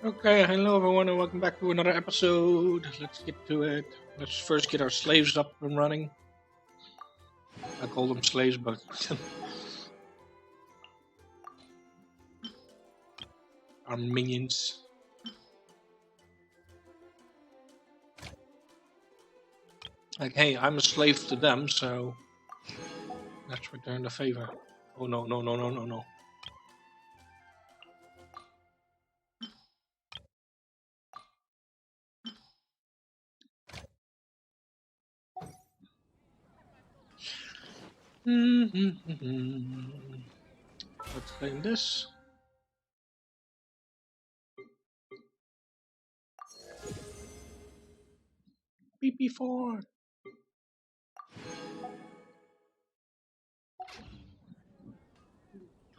Okay, hello everyone and welcome back to another episode. Let's get to it. Let's first get our slaves up and running. I call them slaves, but our minions. Like, hey, I'm a slave to them, so let's return the favor. Oh no, no, no, no, no, no. Let's claim this. BP4.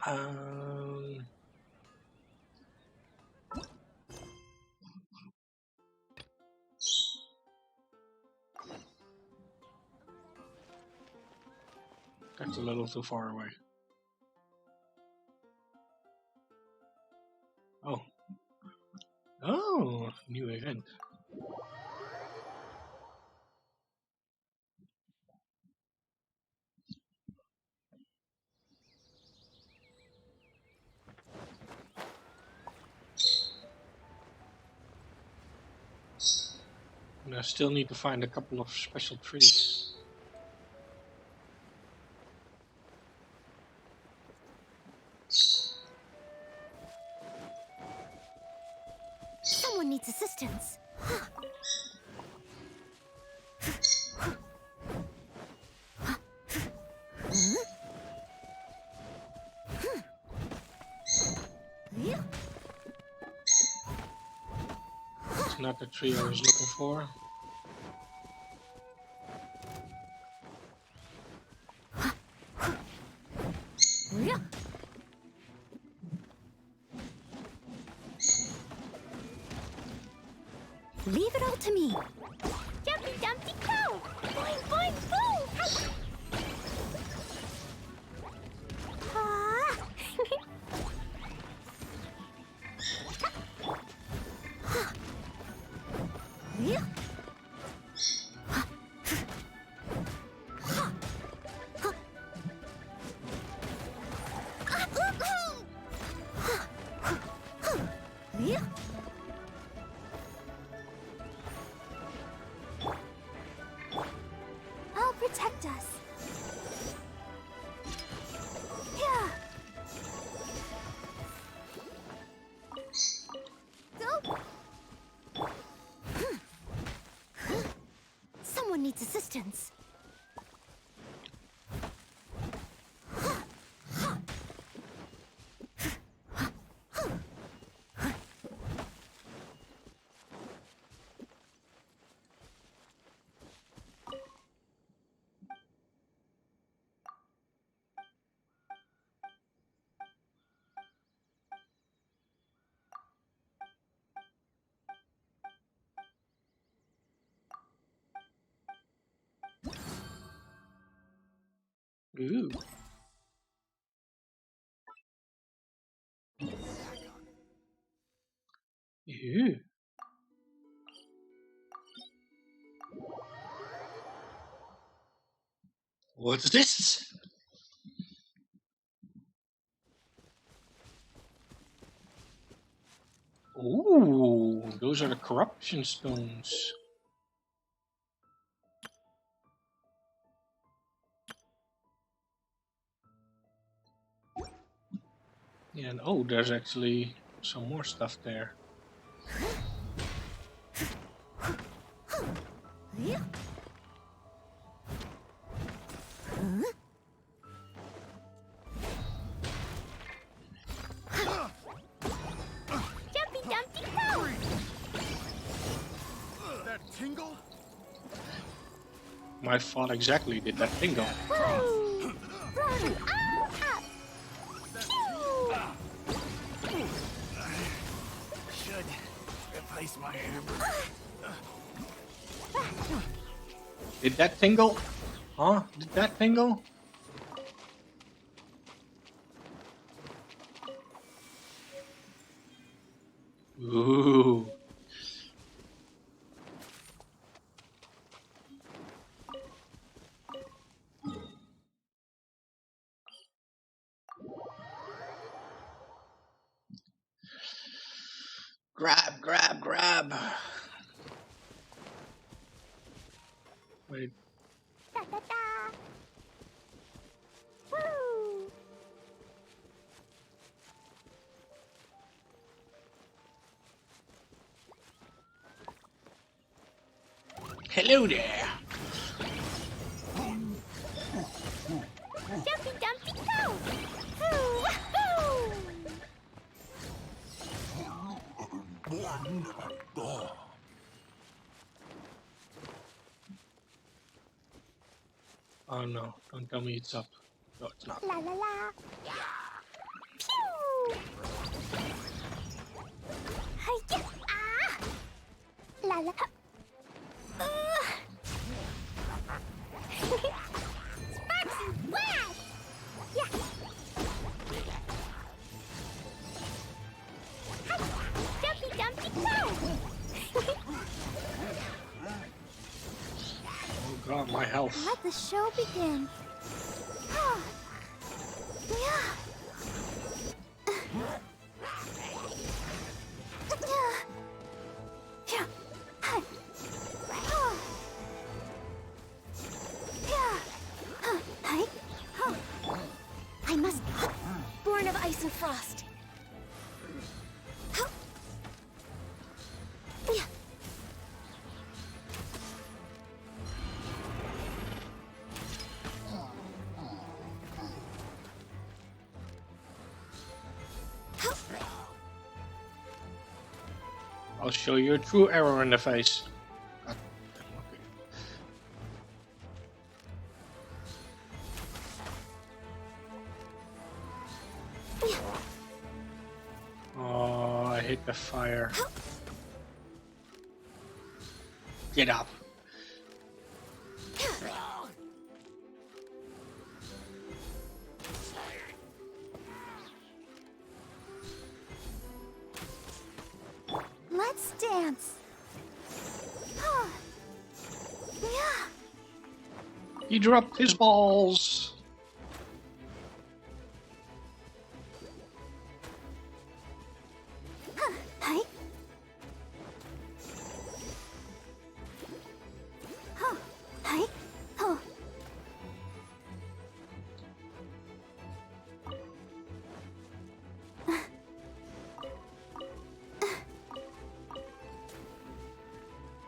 Um, that's a little too far away. Oh. Oh, new event. And I still need to find a couple of special trees. Someone needs assistance. It's not the tree I was looking for. Leave it all to me. Jumpy Dumpty Go! Boing, boing, boom! I'll protect us. Yeah. Go. Someone needs assistance. Ooh. Ooh. What's this? Ooh, those are the corruption stones. Yeah, and oh, there's actually some more stuff there. Jumpy Dumpty Go! That tingle? My fault exactly did that tingle. Woo! Run! Up! Phew! Should replace my hammer. Did that tingle? Huh? Did that tingle? Ooh. Grab, grab, grab. Wait. Da da da. Woo! Hello there. Jumpy Dumpty go! Woo! Wahoo! Oh no, don't tell me it's up. No, it's not. La la la. Pew! Hiya! Ah! La la. Sparks and blast! Yeah. Hi! Jumpy Dumpty go! Oh god, my health. Let the show begin. Yeah. Yeah. Hi. Yeah. Hi. I must. Born of ice and frost. Yeah. I'll show you a true error in the face. God, okay. Oh, I hit the fire. Get up. Let's dance. Yeah. He dropped his balls. Hi. Hi. Oh.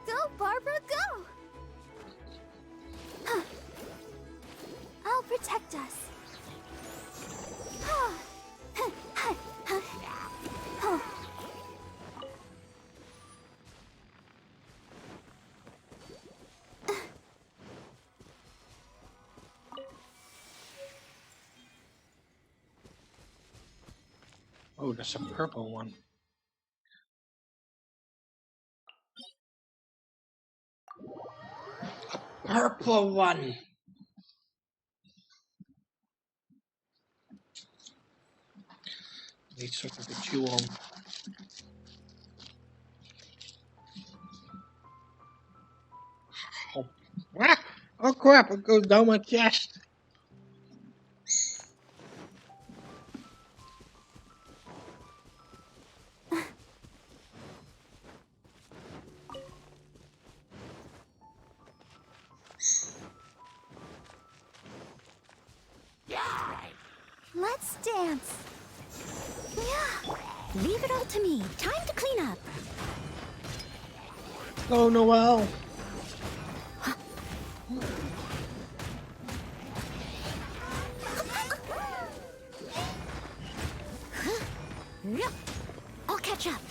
Go, Barbara, go! I'll protect us. Oh, that's a purple one. A purple one. Need something to chew on. Oh, ah! Oh crap, it goes down my chest. Let's dance. Yeah. Leave it all to me. Time to clean up. Oh, Noel. I'll catch up.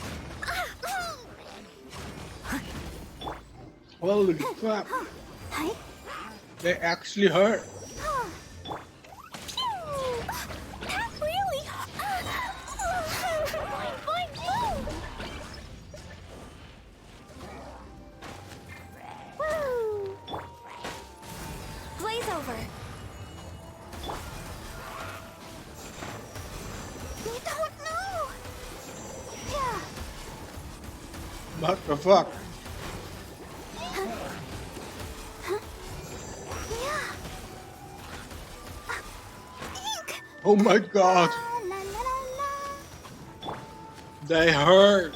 Holy crap. Hi. They actually hurt. Not really. Woo. Blaze over. We don't know. Yeah. What the fuck? Yeah. Ink. Oh my god. La, la, la, la. They hurt.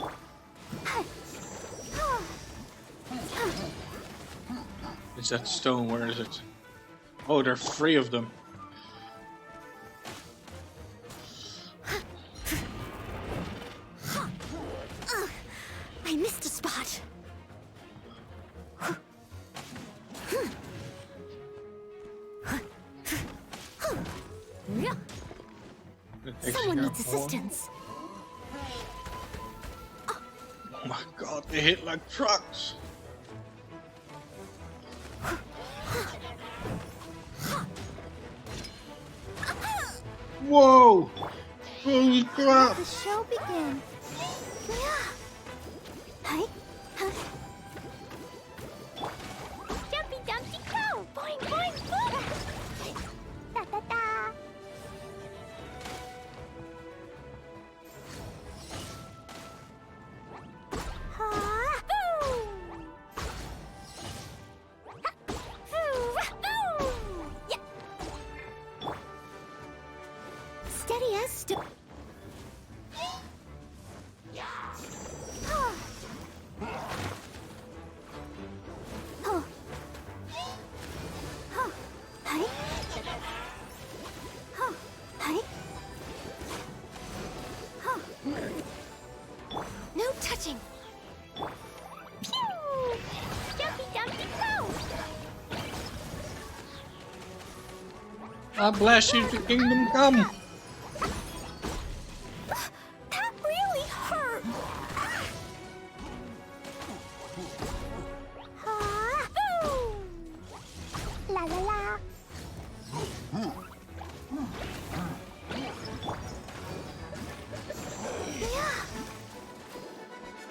Is that stone? Where is it? Oh, there are 3 of them. I missed a spot. That takes Someone care needs of one. assistance. Oh my god, they hit like trucks. Whoa! Holy crap! Let the show begin. Yeah. Hi. Huh? Jumpy dumpty go. Boing boing boing. Da da da. Ha. Boo. Ha. Boo. Boo. Yeah. Steady as stone. No touching. Pew! Jumpy dumpty go. I bless you to kingdom come. That really hurt. Boo! La la la. Yeah.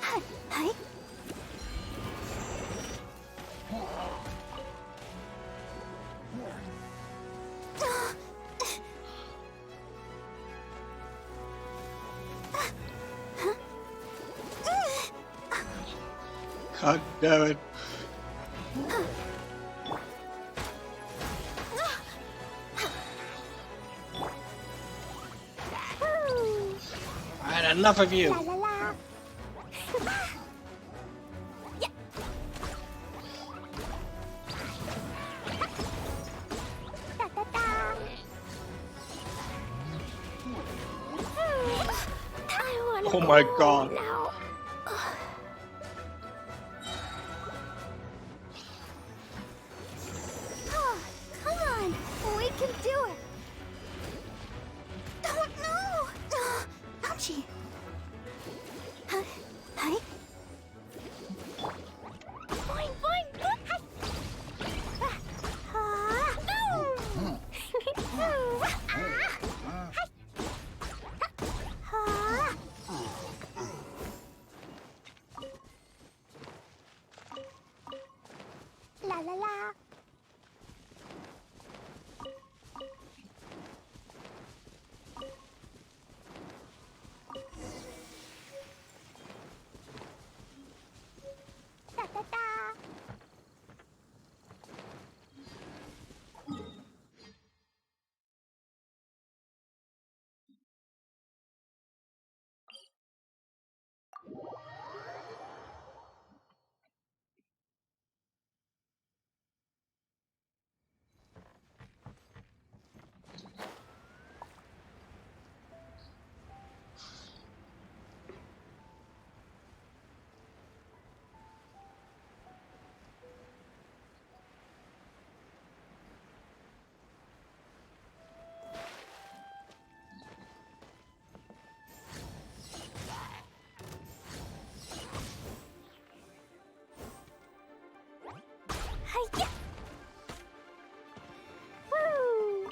Hi. Hi. God damn it. I had enough of you. La la la. Yeah. Da da da. I wanna Oh my go god. now. Come on, we can do it. Oh no! Ouchie. Hi. Hi. Boing boing boing. Hi. Ah. Boom. Ah. Ah. La la la. Da da da. Hi-ya! Woo!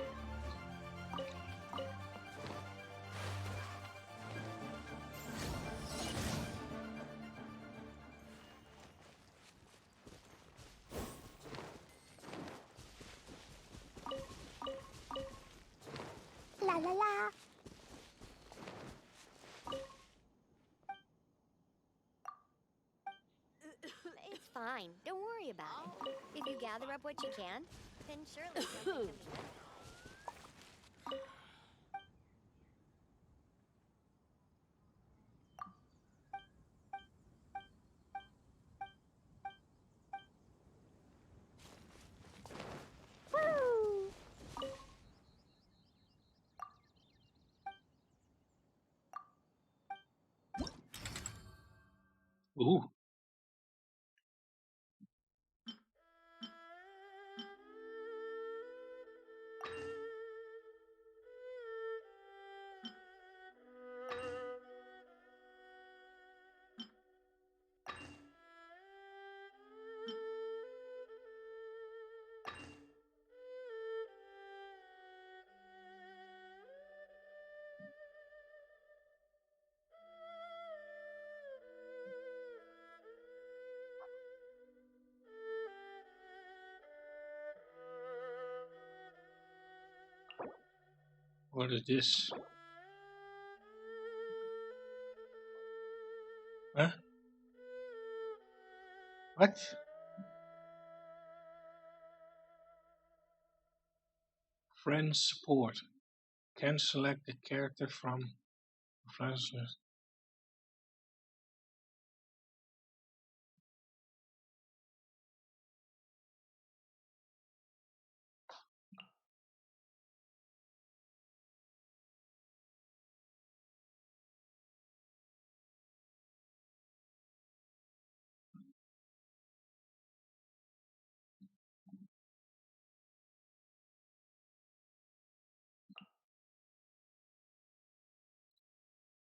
La la la. fine. Don't worry about it. If you gather up what you can, then surely something can be done. Woo! Ooh. What is this? Huh? What? Friend support. Can select a character from friends list.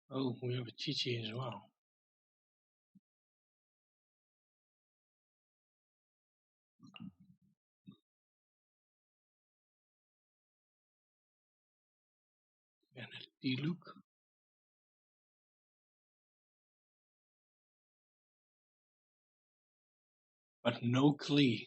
Oh, we have a Chichi as well. And a Diluc. But no Klee.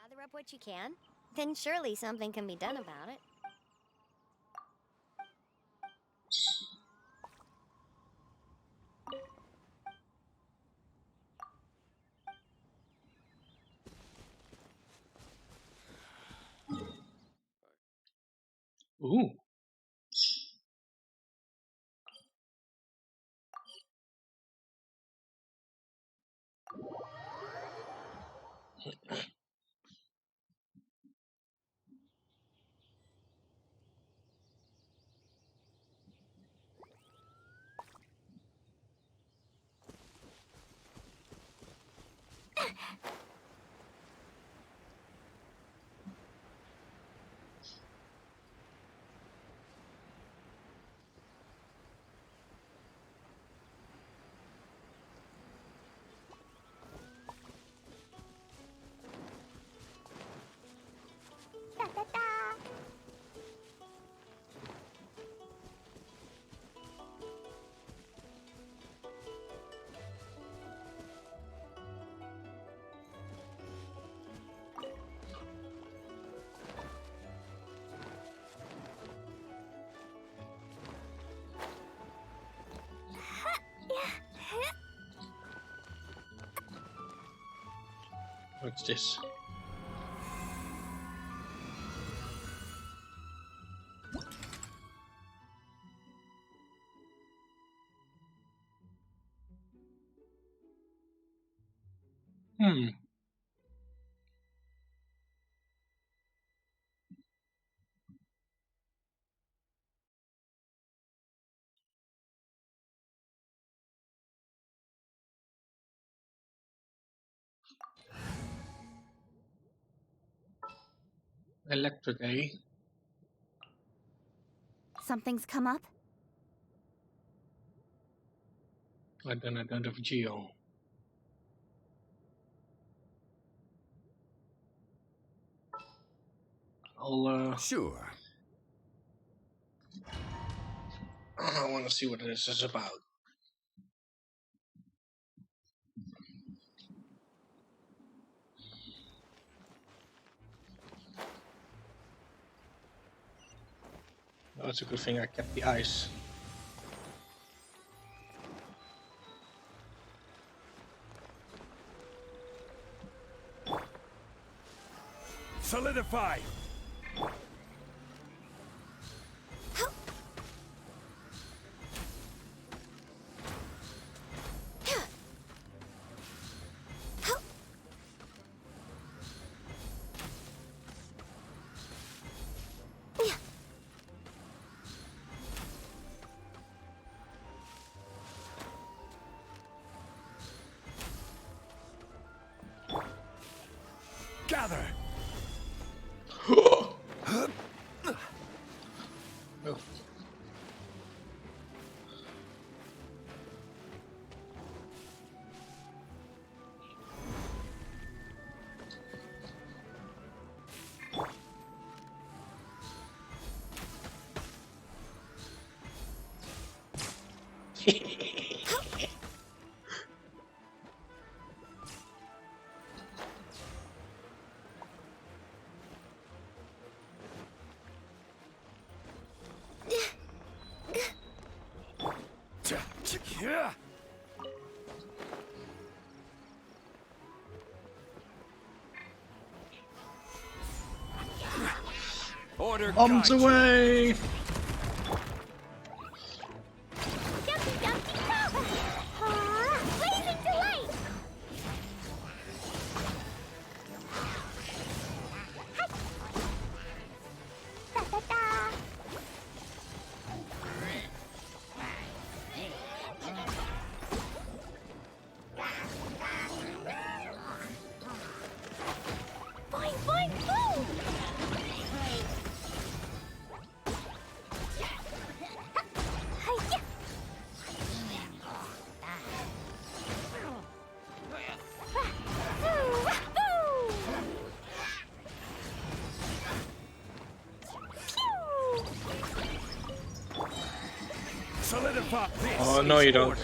Gather up what you can, then surely something can be done about it. Ooh. What's this? Electric, eh? Something's come up? I don't have Geo. I'll Sure. I want to see what this is about. Oh, it's a good thing I kept the ice. Solidify. Gather. Oh. Yeah. Order Bombs gotcha. away! Dumpy Dumpy Go! Blazing delight! Hi. Da da da! Boing boing boom! Hi-ya! Solidify this. Oh, no, is you don't. order.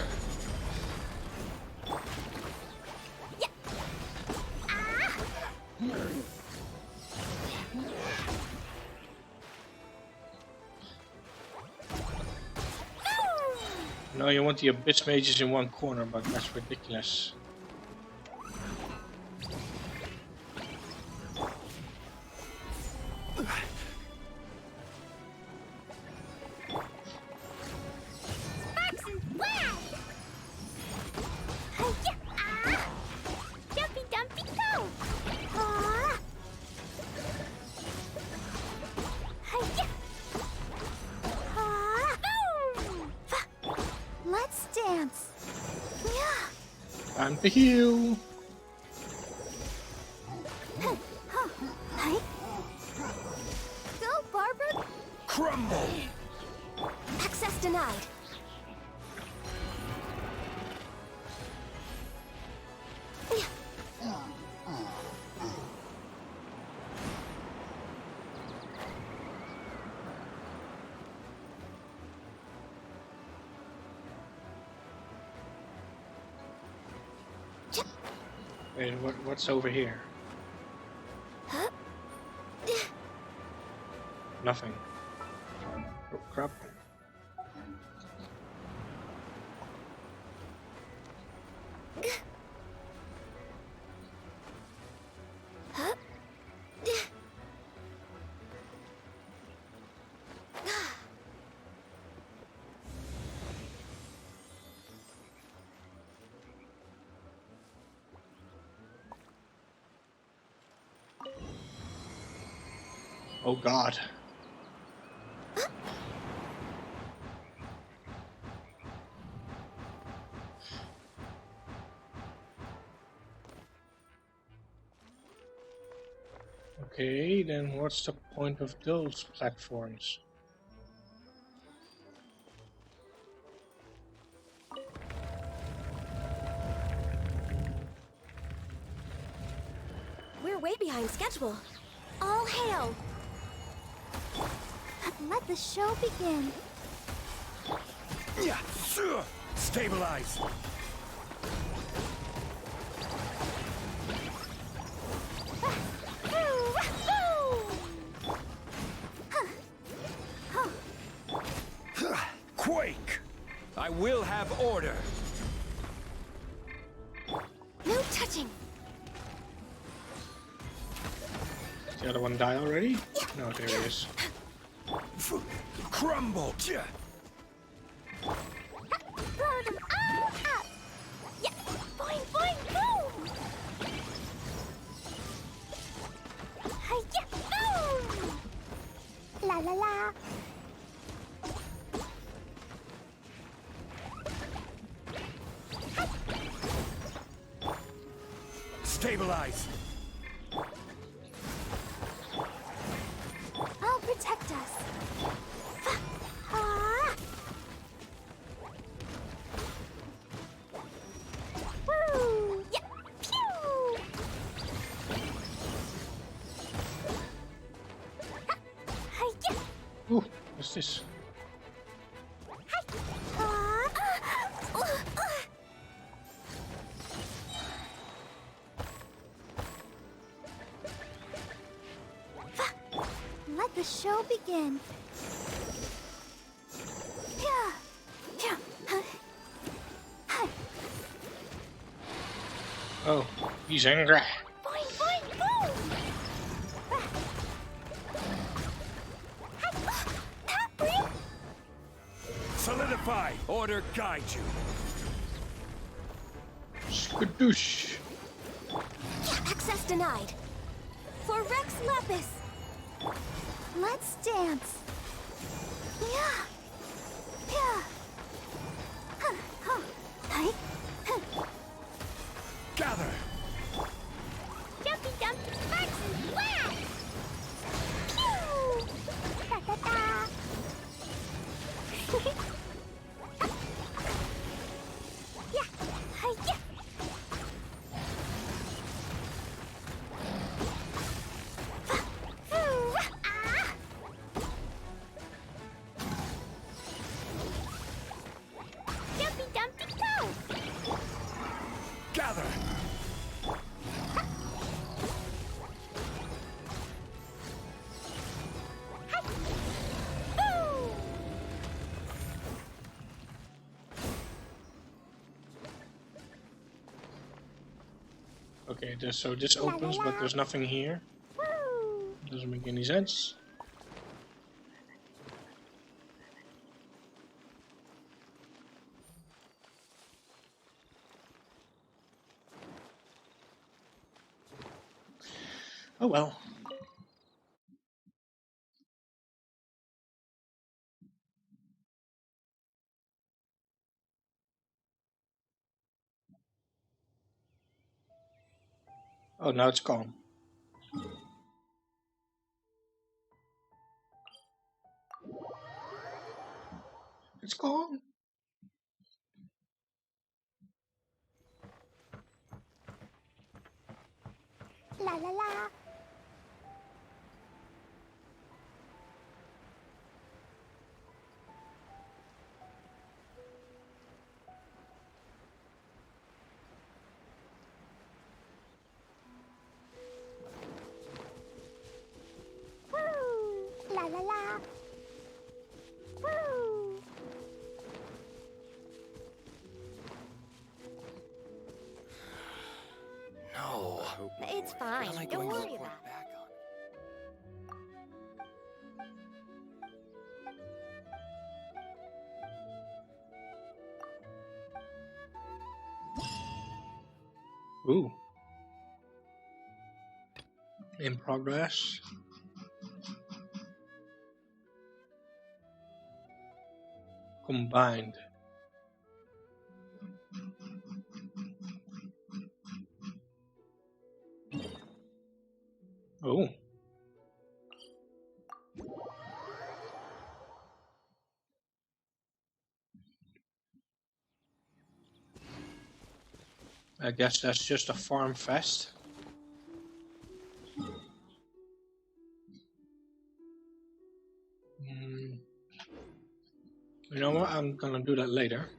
No, you want the Abyss Mages in one corner, but that's ridiculous. Sparks and flash! Hi-ya! Dumpy Dumpy Go! Hi-ya! Boom! Let's dance! Yeah! Time to heal! Hi! Go, Barbara! Crumble. Access denied. Wait, what's over here? Nothing. Oh, crap. Oh God. Okay, then what's the point of those platforms? We're way behind schedule. All hail! Let the show begin. Yeah, sure. Stabilize. Quake. I will have order. No touching. Did the other one die already? No, there he is. Crumble. Blow them all up. Yeah. Boing, boing, boom. Hi-ya, boom. La la la. Stabilize. I'll protect us. Ah. Woo! Yeah. Pew! Hi-ya. Ooh, what's this? Ah. Let the show begin. Yeah. Yeah. Oh, he's angry. Boing, boing, boom! Peppery! Solidify. Order guide you. Skadoosh. Access denied. For Rex Lapis. Let's dance. Yeah. Yeah. Huh. Huh. Hi. Huh. Gather. Jumpy dumpy sparks and flash. Pew! Da da da. Yeah. Hi. Yeah. Jumpy dumpy toe. Gather. Boo! Okay, so this opens, but there's nothing here. Woo! Doesn't make any sense. Oh well. Oh, now it's calm. It's calm. La la la. Woo! La la la. Woo! No. It's fine. Don't worry about it. Ooh. In progress. combined. Oh. I guess that's just a farm fest. You know what? I'm gonna do that later.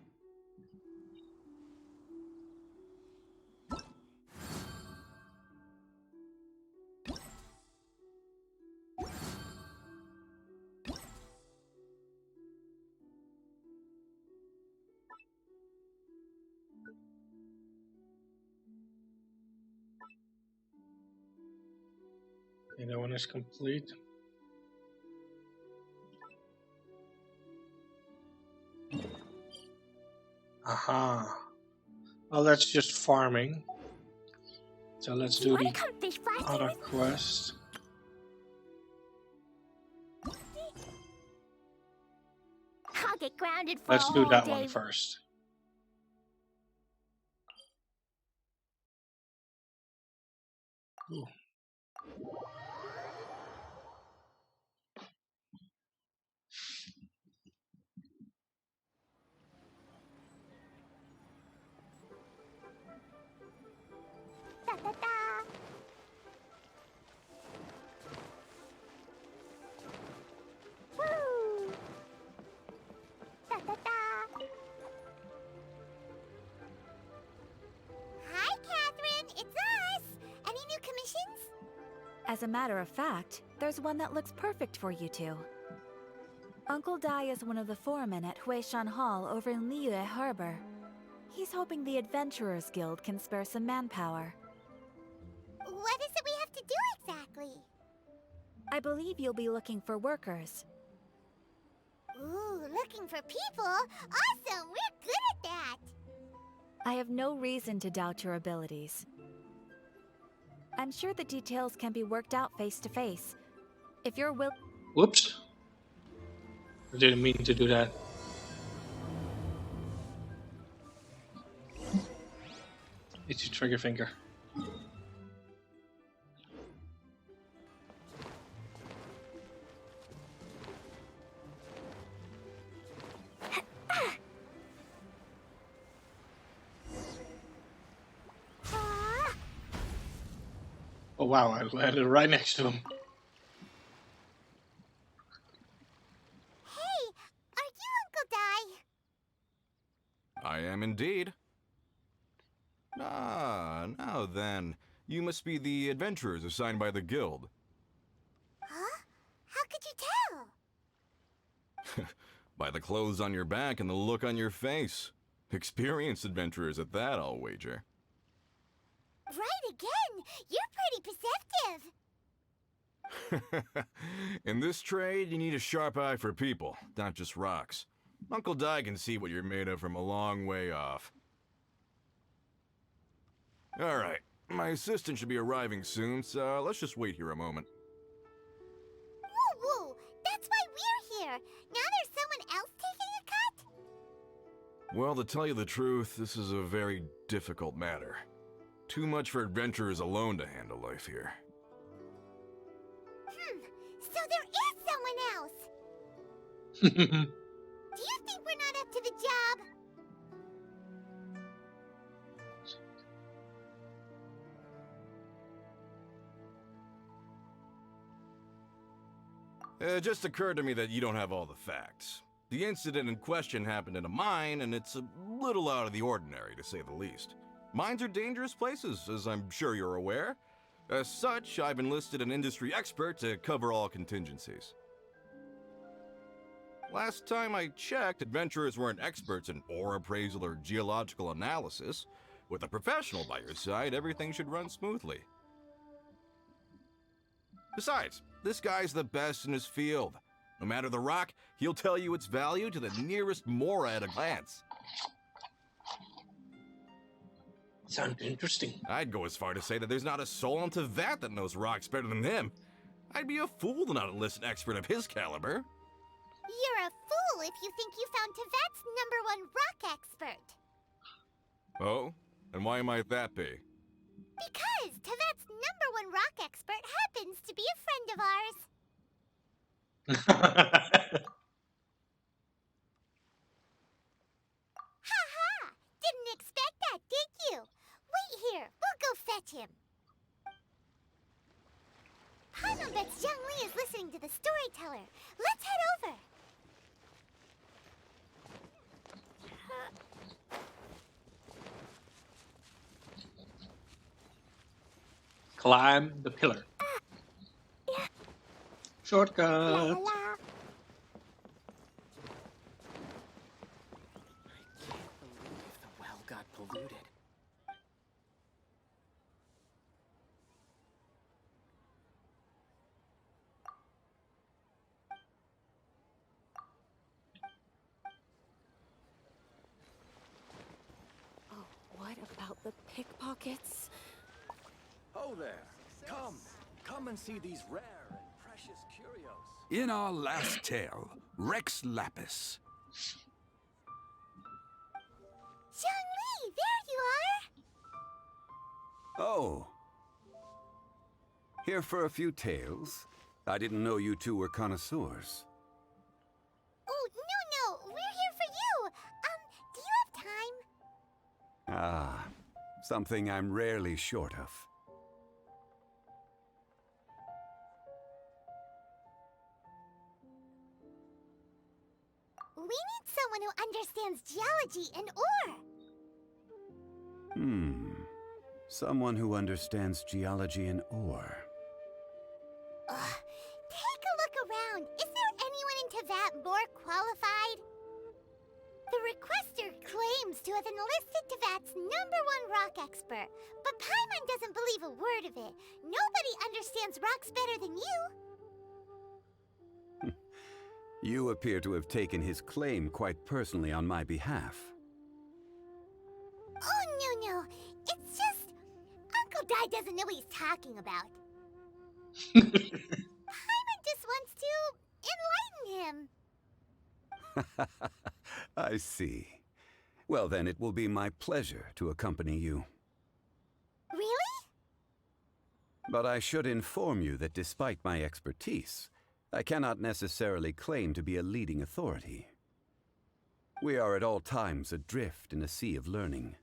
Okay, that one is complete. Aha. Well, that's just farming. So let's do the come fish flashes? other quest. I'll get grounded for Let's a do whole that day. one first. Ooh. Da, da, da. Woo. Da, da, da. Hi, Catherine. It's us. Any new commissions? As a matter of fact, there's one that looks perfect for you two. Uncle Dai is one of the foremen at Huishan Hall over in Liyue Harbor. He's hoping the Adventurers Guild can spare some manpower. What is it we have to do exactly? I believe you'll be looking for workers. Ooh, looking for people? Awesome! We're good at that! I have no reason to doubt your abilities. I'm sure the details can be worked out face to face. If you're Whoops. I didn't mean to do that. It's your trigger finger. Oh wow, I landed right next to him. Hey, are you Uncle Dai? I am indeed. Ah, now then. You must be the adventurers assigned by the guild. Huh? How could you tell? By the clothes on your back and the look on your face. Experienced adventurers at that, I'll wager. Right again! You're pretty perceptive! In this trade, you need a sharp eye for people, not just rocks. Uncle Dai can see what you're made of from a long way off. Alright, my assistant should be arriving soon, so let's just wait here a moment. Woo woo! That's why we're here! Now there's someone else taking a cut? Well, to tell you the truth, this is a very difficult matter. Too much for adventurers alone to handle life here. So there is someone else! Do you think we're not up to the job? It just occurred to me that you don't have all the facts. The incident in question happened in a mine, and it's a little out of the ordinary, to say the least. Mines are dangerous places, as I'm sure you're aware. As such, I've enlisted an industry expert to cover all contingencies. Last time I checked, adventurers weren't experts in ore appraisal or geological analysis. With a professional by your side, everything should run smoothly. Besides, this guy's the best in his field. No matter the rock, he'll tell you its value to the nearest mora at a glance. Sounds interesting. I'd go as far to say that there's not a soul on Teyvat that knows rocks better than him. I'd be a fool to not enlist an expert of his caliber. You're a fool if you think you found Tevat's #1 rock expert. Oh? And why might that be? Because Tevat's #1 rock expert happens to be a friend of ours. Ha! Didn't expect that, did you? Wait here. We'll go fetch him. Paimon bets Zhongli is listening to the storyteller. Let's head over. Climb the pillar. Shortcut. La. I can't believe the well got polluted. Oh, what about the pickpockets? Oh there! Come and see these rare and precious curios. In our last tale, Rex Lapis. Zhongli, there you are. Oh. Here for a few tales? I didn't know you two were connoisseurs. Oh, no, we're here for you. Do you have time? Ah, something I'm rarely short of. We need someone who understands geology and ore. Someone who understands geology and ore. Take a look around. Is there anyone in Tevat more qualified? The requester claims to have enlisted Tevat's #1 rock expert, but Paimon doesn't believe a word of it. Nobody understands rocks better than you. You appear to have taken his claim quite personally on my behalf. Oh, no. It's just... Uncle Dai doesn't know what he's talking about. Paimon just wants to enlighten him. I see. Well then, it will be my pleasure to accompany you. Really? But I should inform you that despite my expertise, I cannot necessarily claim to be a leading authority. We are at all times adrift in a sea of learning.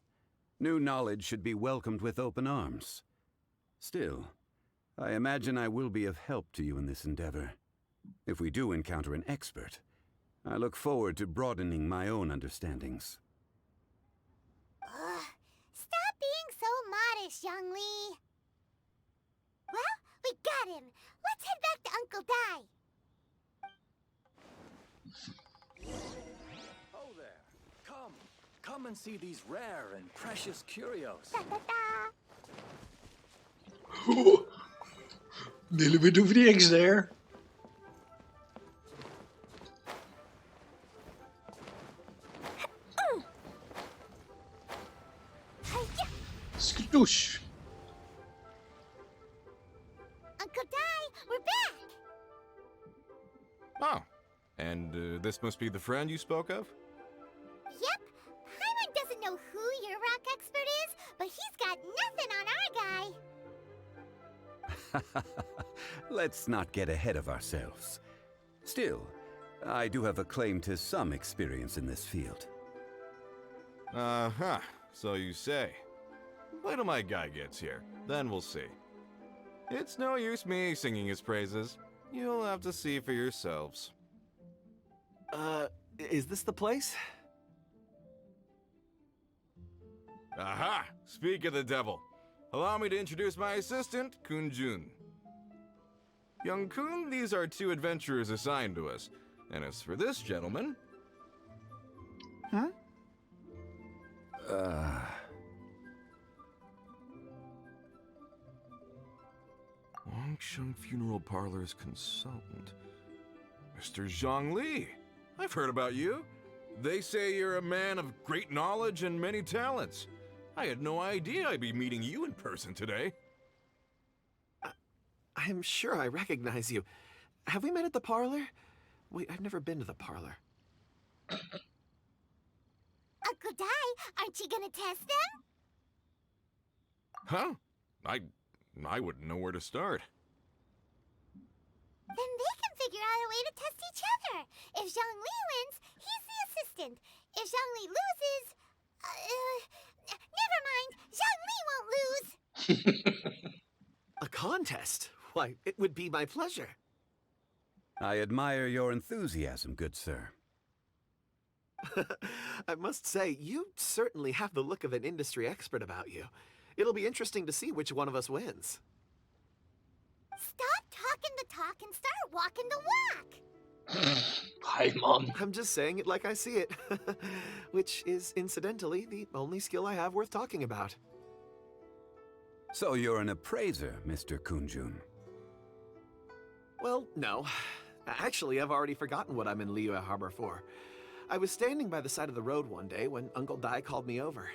New knowledge should be welcomed with open arms. Still, I imagine I will be of help to you in this endeavor. If we do encounter an expert, I look forward to broadening my own understandings. Stop being so modest, Zhongli. Well, we got him. Let's head back to Uncle Dai. Oh there! Come and see these rare and precious curios. Little bit of the eggs there. Skadoosh. Uncle Dai, we're back. Oh. And this must be the friend you spoke of? Yep. Paimon doesn't know who your rock expert is, but he's got nothing on our guy. Let's not get ahead of ourselves. Still, I do have a claim to some experience in this field. Uh-huh. So you say. Wait till my guy gets here. Then we'll see. It's no use me singing his praises. You'll have to see for yourselves. Is this the place? Aha! Speak of the devil. Allow me to introduce my assistant, Kun-jun. Young Kun, these are 2 adventurers assigned to us. And as for this gentleman... Huh? Wangsheng Funeral Parlor's consultant. Mr. Zhongli. I've heard about you. They say you're a man of great knowledge and many talents. I had no idea I'd be meeting you in person today. I'm sure I recognize you. Have we met at the parlor? Wait, I've never been to the parlor. Uncle Dai, aren't you gonna test them? Huh? I wouldn't know where to start. Then they can figure out a way to test each other. If Zhongli wins, he's the assistant. If Zhongli loses... never mind. Zhongli won't lose. A contest? Why, it would be my pleasure. I admire your enthusiasm, good sir. I must say, you certainly have the look of an industry expert about you. It'll be interesting to see which one of us wins. Stop talking the talk and start walking the walk. Hi, Mom. I'm just saying it like I see it. Which is, incidentally, the only skill I have worth talking about. So you're an appraiser, Mr. Kunjun. Well, no. Actually, I've already forgotten what I'm in Liyue Harbor for. I was standing by the side of the road one day when Uncle Dai called me over.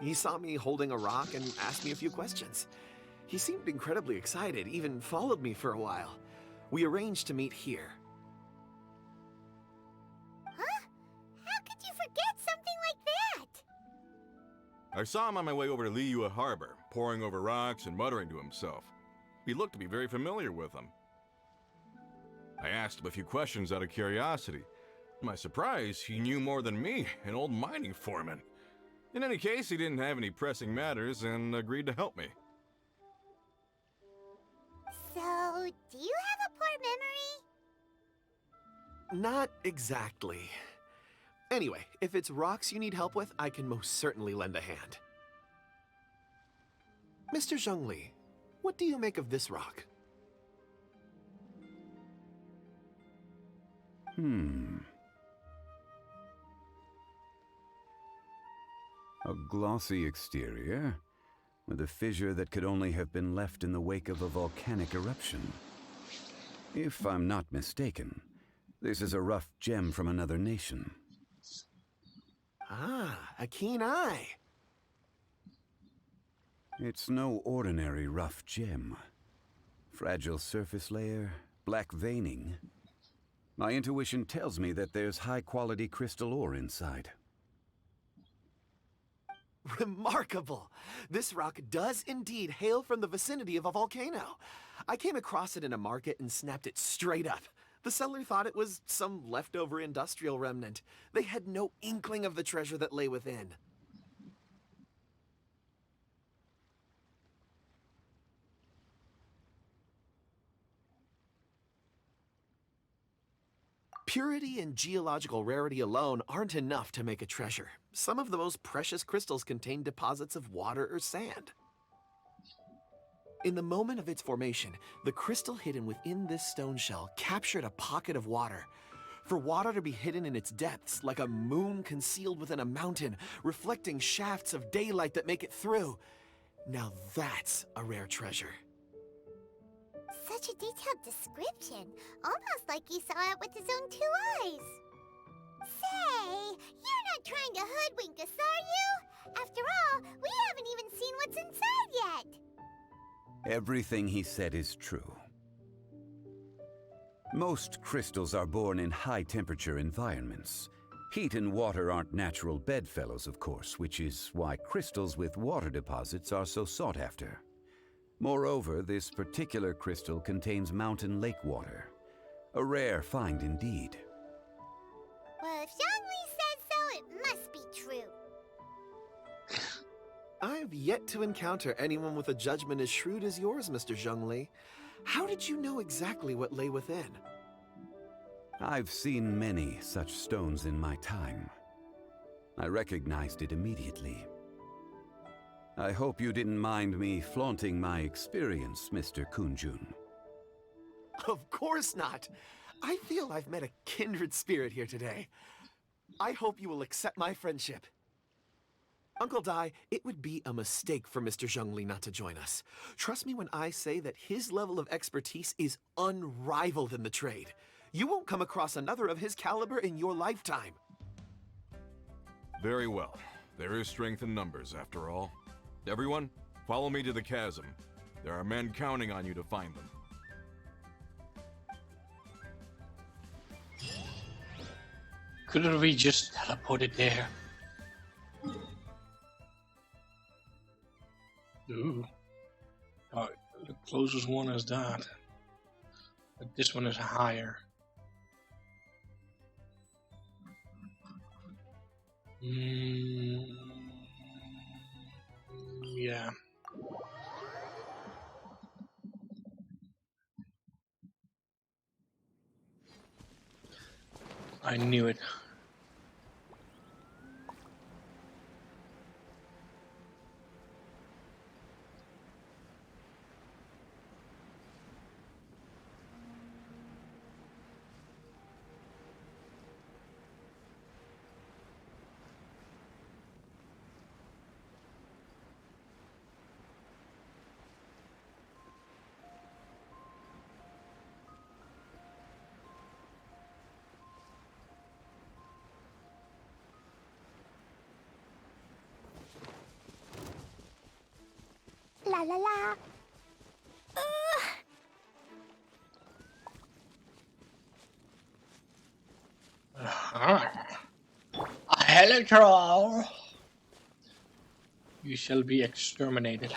He saw me holding a rock and asked me a few questions. He seemed incredibly excited, even followed me for a while. We arranged to meet here. Huh? How could you forget something like that? I saw him on my way over to Liyue Harbor, poring over rocks and muttering to himself. He looked to be very familiar with them. I asked him a few questions out of curiosity. To my surprise, he knew more than me, an old mining foreman. In any case, he didn't have any pressing matters and agreed to help me. So, do you have a poor memory? Not exactly. Anyway, if it's rocks you need help with, I can most certainly lend a hand. Mr. Zhongli, what do you make of this rock? A glossy exterior, with a fissure that could only have been left in the wake of a volcanic eruption. If I'm not mistaken, this is a rough gem from another nation. Ah, a keen eye. It's no ordinary rough gem. Fragile surface layer, black veining. My intuition tells me that there's high-quality crystal ore inside. Remarkable! This rock does indeed hail from the vicinity of a volcano. I came across it in a market and snapped it straight up. The seller thought it was some leftover industrial remnant. They had no inkling of the treasure that lay within. Purity and geological rarity alone aren't enough to make a treasure. Some of the most precious crystals contain deposits of water or sand. In the moment of its formation, the crystal hidden within this stone shell captured a pocket of water. For water to be hidden in its depths, like a moon concealed within a mountain, reflecting shafts of daylight that make it through. Now that's a rare treasure. Such a detailed description, almost like he saw it with his own 2 eyes. Say, you're not trying to hoodwink us, are you? After all, we haven't even seen what's inside yet. Everything he said is true. Most crystals are born in high-temperature environments. Heat and water aren't natural bedfellows, of course, which is why crystals with water deposits are so sought after. Moreover, this particular crystal contains mountain lake water. A rare find indeed. Well, if Zhongli says so, it must be true. I've yet to encounter anyone with a judgment as shrewd as yours, Mr. Zhongli. How did you know exactly what lay within? I've seen many such stones in my time. I recognized it immediately. I hope you didn't mind me flaunting my experience, Mr. Kunjun. Of course not. I feel I've met a kindred spirit here today. I hope you will accept my friendship. Uncle Dai, it would be a mistake for Mr. Zhongli not to join us. Trust me when I say that his level of expertise is unrivaled in the trade. You won't come across another of his caliber in your lifetime. Very well. There is strength in numbers, after all. Everyone, follow me to the chasm. There are men counting on you to find them. Couldn't we just teleport it there? Ooh. Oh, the closest one is that. But this one is higher. Yeah. I knew it. La la la. A Helitroll! You shall be exterminated.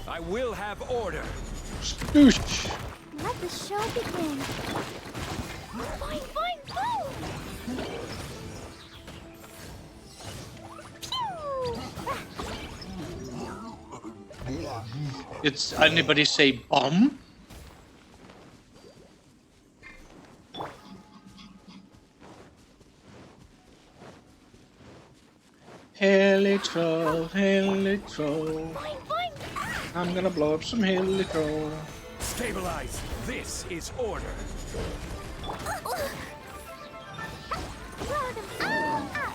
I will have order. Skadoosh! Let the show begin. Boing, boing, boom! Pew! Did anybody say bomb? Helitroll, Helitroll. Boing, boing! I'm gonna blow up some Helitroll. Stabilize. This is order. Throw them all up!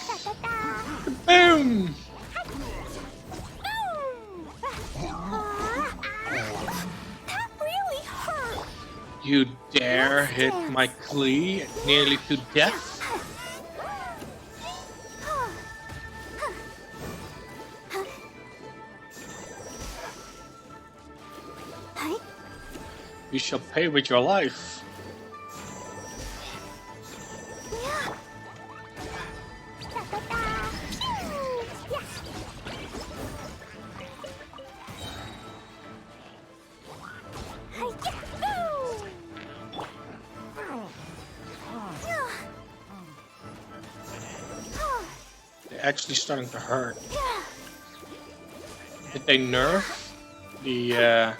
Da-da-da! Boom! That really hurt! You dare hit my Klee nearly to death? You shall pay with your life. They're actually starting to hurt. Did they nerf the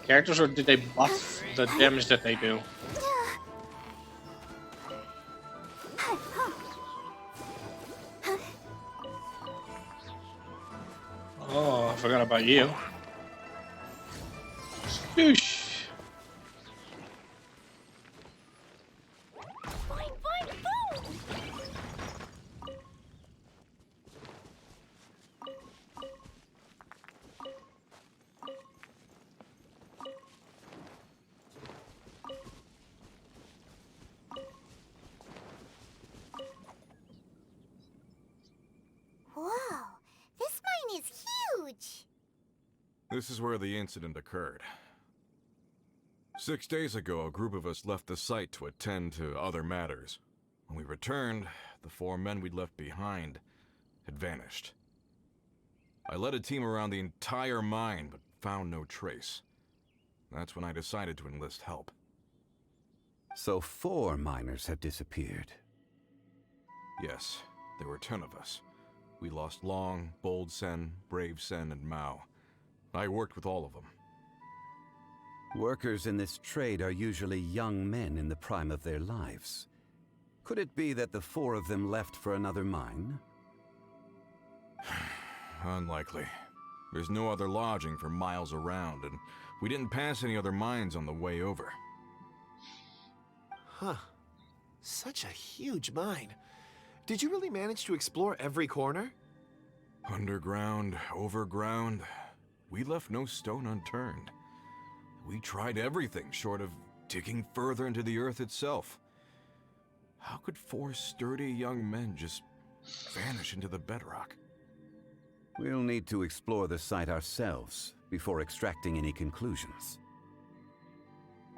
characters, or did they buff the damage that they do? Oh, I forgot about you. Spoosh! Boing, boing, boom! Whoa, this mine is huge! This is where the incident occurred. 6 days ago, a group of us left the site to attend to other matters. When we returned, the 4 men we'd left behind had vanished. I led a team around the entire mine, but found no trace. That's when I decided to enlist help. So 4 miners have disappeared. Yes, there were 10 of us. We lost Long, Bold Sen, Brave Sen, and Mao. I worked with all of them. Workers in this trade are usually young men in the prime of their lives. Could it be that the 4 of them left for another mine? Unlikely. There's no other lodging for miles around, and we didn't pass any other mines on the way over. Huh. Such a huge mine. Did you really manage to explore every corner? Underground, overground, we left no stone unturned. We tried everything short of digging further into the earth itself. How could 4 sturdy young men just vanish into the bedrock? We'll need to explore the site ourselves before extracting any conclusions.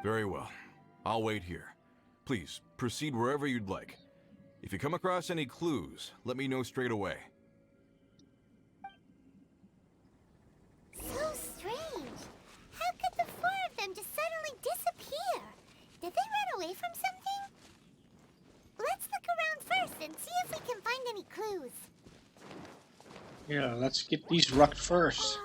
Very well. I'll wait here. Please, proceed wherever you'd like. If you come across any clues, let me know straight away. So strange. How could the four of them just suddenly disappear? Did they run away from something? Let's look around first and see if we can find any clues. Yeah, let's get these rocked first.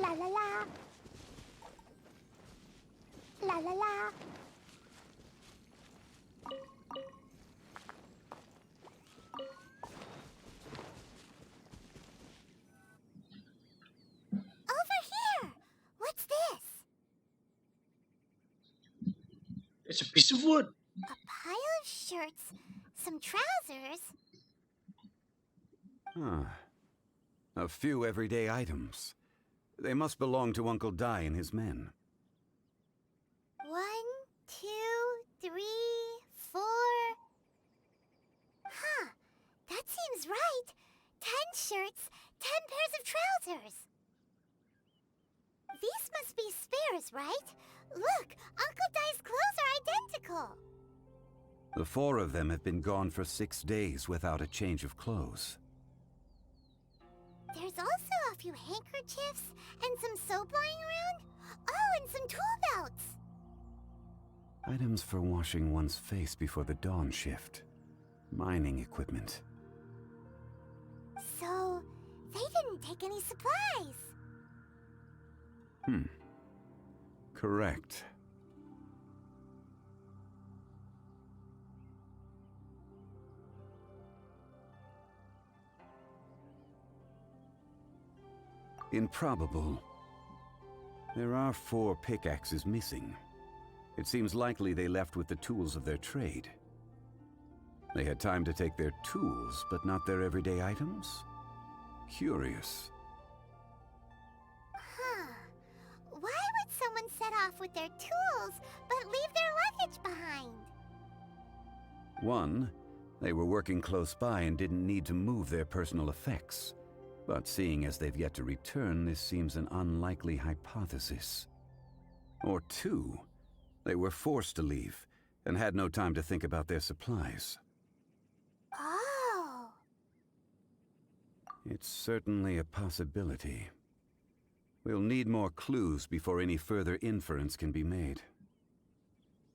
La la la. La la la. Over here. What's this? It's a piece of wood. A pile of shirts, some trousers. A few everyday items. They must belong to Uncle Di and his men. 1, 2, 3, 4. Huh, that seems right. 10 shirts, 10 pairs of trousers. These must be spares, right? Look, Uncle Di's clothes are identical. The four of them have been gone for 6 days without a change of clothes. There's also a few handkerchiefs and some soap lying around. Oh, and some tool belts. Items for washing one's face before the dawn shift. Mining equipment. So, they didn't take any supplies. Correct. Improbable. There are 4 pickaxes missing. It seems likely they left with the tools of their trade. They had time to take their tools, but not their everyday items? Curious. Huh. Why would someone set off with their tools, but leave their luggage behind? 1, they were working close by and didn't need to move their personal effects. But seeing as they've yet to return, this seems an unlikely hypothesis. Or 2, they were forced to leave and had no time to think about their supplies. Oh. It's certainly a possibility. We'll need more clues before any further inference can be made.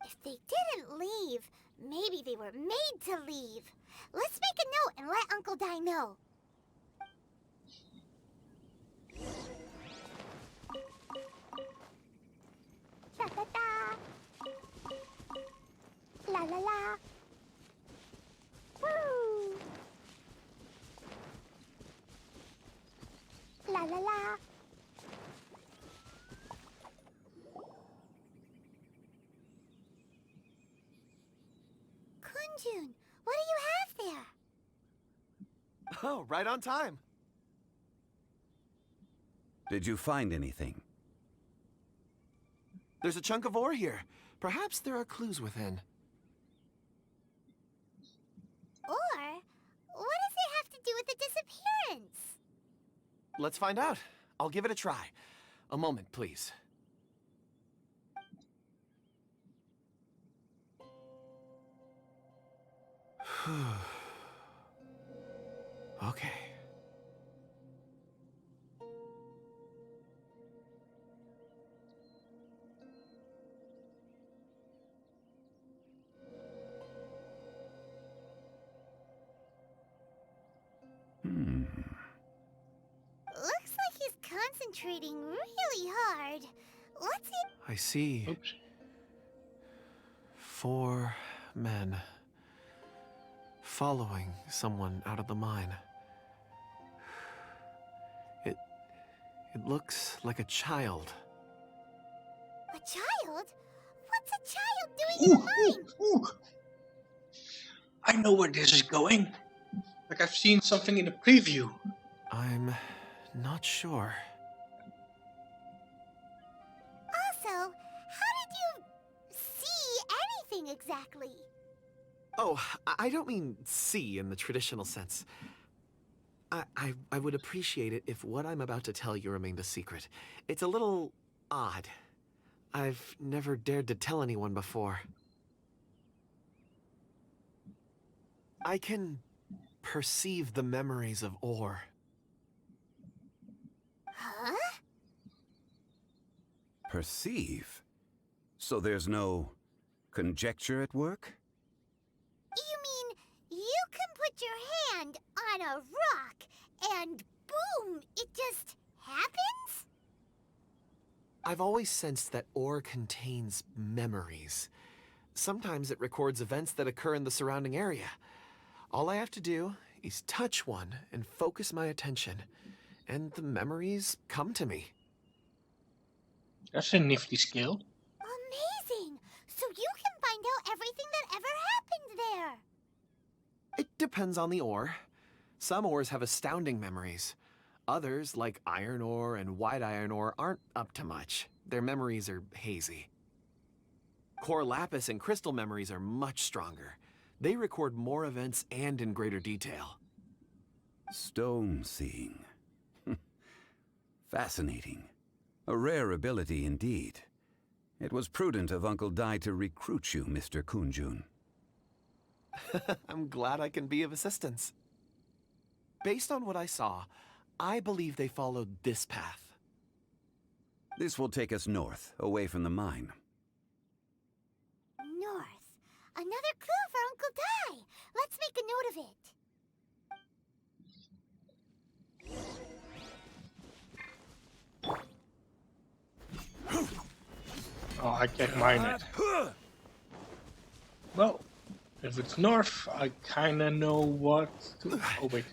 If they didn't leave, maybe they were made to leave. Let's make a note and let Uncle Di know. Da da da. La la la. Woo. La la la. Kunjun, what do you have there? Oh, right on time. Did you find anything? There's a chunk of ore here. Perhaps there are clues within. Or, what does it have to do with the disappearance? Let's find out. I'll give it a try. A moment, please. Okay. Looks like he's concentrating really hard. What's it? I see. Oops. 4 men following someone out of the mine. It looks like a child. A child? What's a child doing in the mine? Ooh. I know where this is going. Like I've seen something in the preview. I'm not sure. Also, how did you see anything exactly? Oh, I don't mean see in the traditional sense. I would appreciate it if what I'm about to tell you remained a secret. It's a little odd. I've never dared to tell anyone before. I can perceive the memories of ore. Huh? Perceive? So there's no conjecture at work? You mean you can put your hand on a rock and boom, it just happens? I've always sensed that ore contains memories. Sometimes it records events that occur in the surrounding area. All I have to do is touch one and focus my attention, and the memories come to me. That's a nifty skill. Amazing! So you can find out everything that ever happened there. It depends on the ore. Some ores have astounding memories. Others, like iron ore and white iron ore, aren't up to much. Their memories are hazy. Core lapis and crystal memories are much stronger. They record more events and in greater detail. Stone seeing. Fascinating. A rare ability indeed. It was prudent of Uncle Dai to recruit you, Mr. Kunjun. I'm glad I can be of assistance. Based on what I saw, I believe they followed this path. This will take us north, away from the mine. North. Another clue for Uncle Dai. Let's make a note of it. Oh, I can't mine it. Well, if it's north, I kinda know what to... Oh, wait.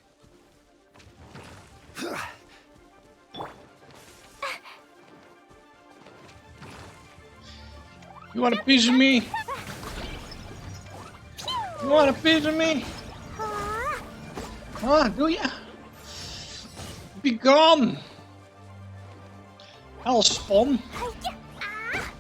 You want a piece of me? You want a piece of me? Huh? Ah, do ya? Be gone! Hellspawn. Ah!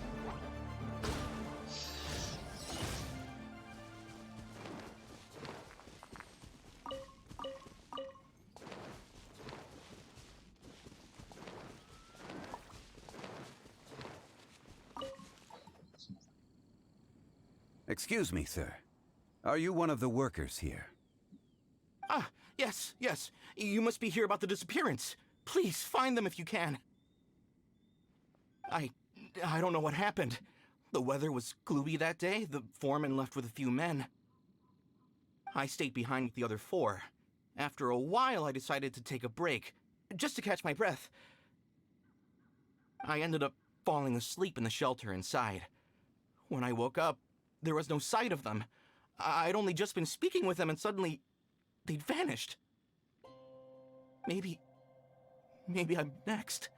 Excuse me, sir. Are you one of the workers here? Ah, yes, yes. You must be here about the disappearance. Please, find them if you can. I don't know what happened. The weather was gloomy that day. The foreman left with a few men. I stayed behind with the other 4. After a while, I decided to take a break, just to catch my breath. I ended up falling asleep in the shelter inside. When I woke up, there was no sight of them. I'd only just been speaking with them and suddenly, they'd vanished. Maybe I'm next.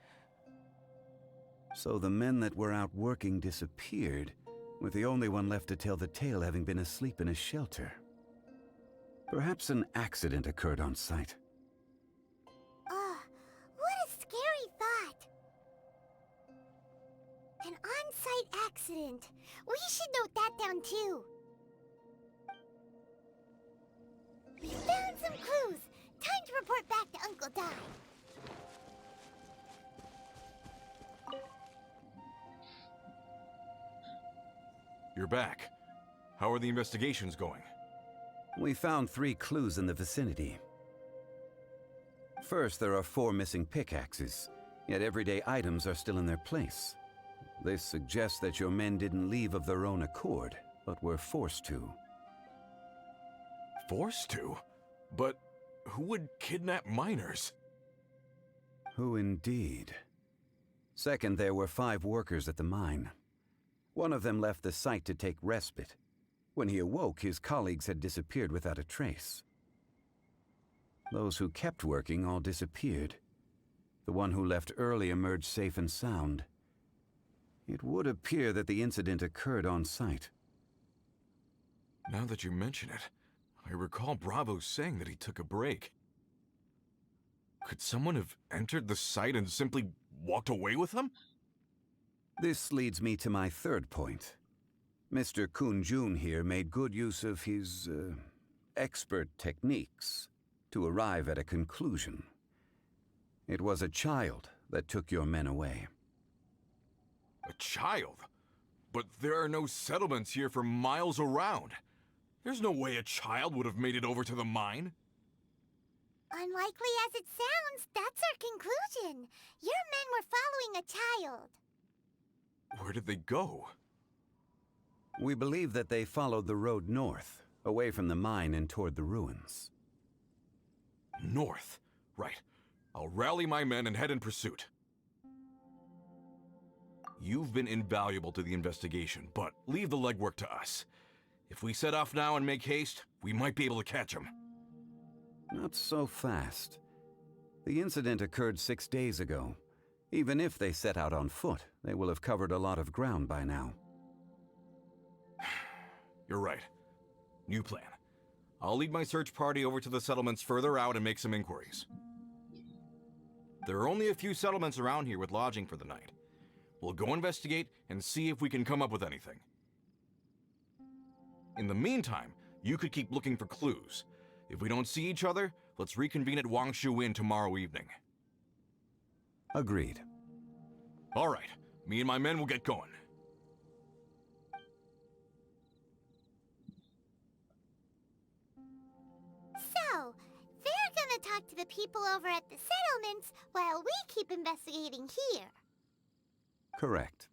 So the men that were out working disappeared, with the only one left to tell the tale having been asleep in a shelter. Perhaps an accident occurred on site. What a scary thought. An on-site accident. We should note that down too. We found some clues. Time to report back to Uncle Dai. You're back. How are the investigations going? We found 3 clues in the vicinity. First, there are 4 missing pickaxes, yet everyday items are still in their place. This suggests that your men didn't leave of their own accord, but were forced to. Forced to? But who would kidnap miners? Who indeed? Second, there were 5 workers at the mine. One of them left the site to take respite. When he awoke, his colleagues had disappeared without a trace. Those who kept working all disappeared. The one who left early emerged safe and sound. It would appear that the incident occurred on site. Now that you mention it, I recall Bravo saying that he took a break. Could someone have entered the site and simply walked away with them? This leads me to my third point. Mr. Kun-jun here made good use of his, expert techniques to arrive at a conclusion. It was a child that took your men away. A child? But there are no settlements here for miles around. There's no way a child would have made it over to the mine. Unlikely as it sounds, that's our conclusion. Your men were following a child. Where did they go? We believe that they followed the road north, away from the mine and toward the ruins. North? Right. I'll rally my men and head in pursuit. You've been invaluable to the investigation, but leave the legwork to us. If we set off now and make haste, we might be able to catch them. Not so fast. The incident occurred 6 days ago. Even if they set out on foot, they will have covered a lot of ground by now. You're right. New plan. I'll lead my search party over to the settlements further out and make some inquiries. There are only a few settlements around here with lodging for the night. We'll go investigate and see if we can come up with anything. In the meantime, you could keep looking for clues. If we don't see each other, let's reconvene at Wangshu Inn tomorrow evening. Agreed. All right. Me and my men will get going. So, they're gonna talk to the people over at the settlements while we keep investigating here. Correct.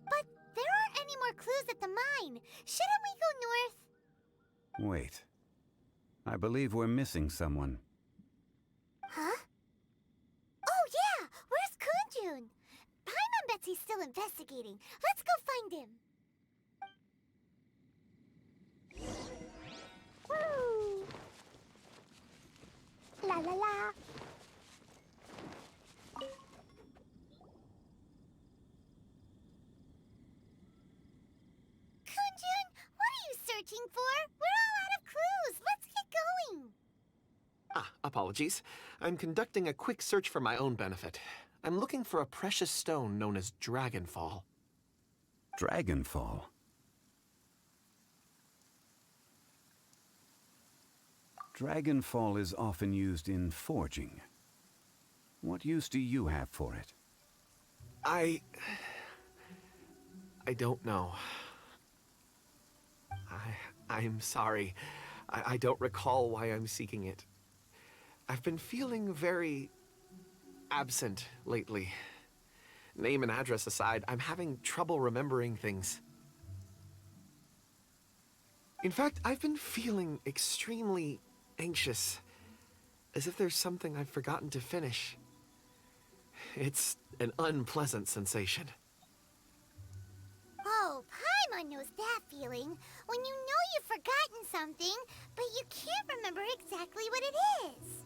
But there aren't any more clues at the mine. Shouldn't we go north? Wait. I believe we're missing someone. Huh? Oh yeah! Where's Kunjun? Paimon bets he's still investigating. Let's go find him. Woo! La la la. Kunjun, what are you searching for? We're all out of clues. Let's get going. Apologies. I'm conducting a quick search for my own benefit. I'm looking for a precious stone known as Dragonfall. Dragonfall? Dragonfall is often used in forging. What use do you have for it? I don't know. I'm sorry. I don't recall why I'm seeking it. I've been feeling very absent lately. Name and address aside, I'm having trouble remembering things. In fact, I've been feeling extremely anxious, as if there's something I've forgotten to finish. It's an unpleasant sensation. Oh, Paimon knows that feeling. When you know you've forgotten something, but you can't remember exactly what it is.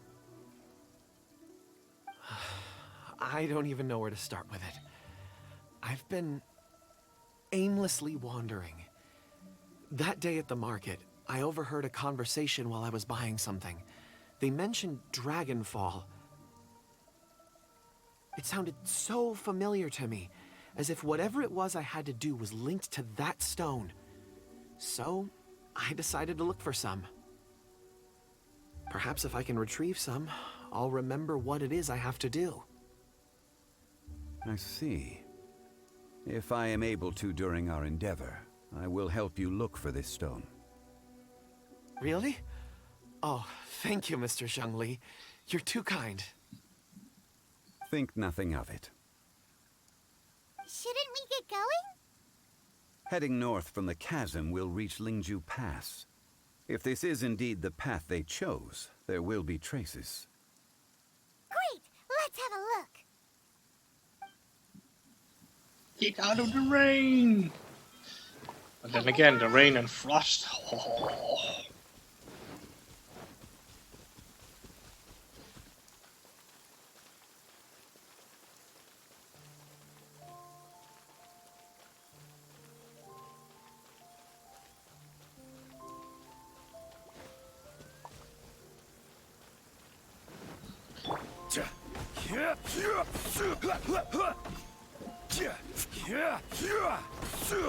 I don't even know where to start with it. I've been aimlessly wandering. That day at the market, I overheard a conversation while I was buying something. They mentioned Dragonfall. It sounded so familiar to me, as if whatever it was I had to do was linked to that stone. So, I decided to look for some. Perhaps if I can retrieve some, I'll remember what it is I have to do. I see. If I am able to during our endeavor, I will help you look for this stone. Really? Oh, thank you, Mr. Zhengli. You're too kind. Think nothing of it. Shouldn't we get going? Heading north from the chasm, we'll reach Lingju Pass. If this is indeed the path they chose, there will be traces. Great! Let's have a look. Get out of the rain! But then again, the rain and frost. Oh. Wait,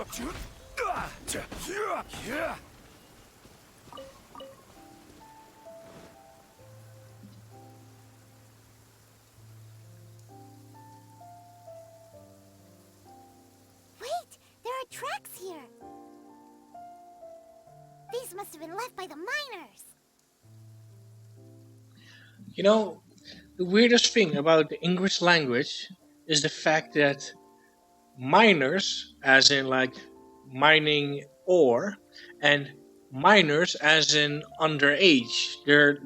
there are tracks here. These must have been left by the miners. You know, the weirdest thing about the English language is the fact that miners, as in like mining ore, and minors, as in underage, they're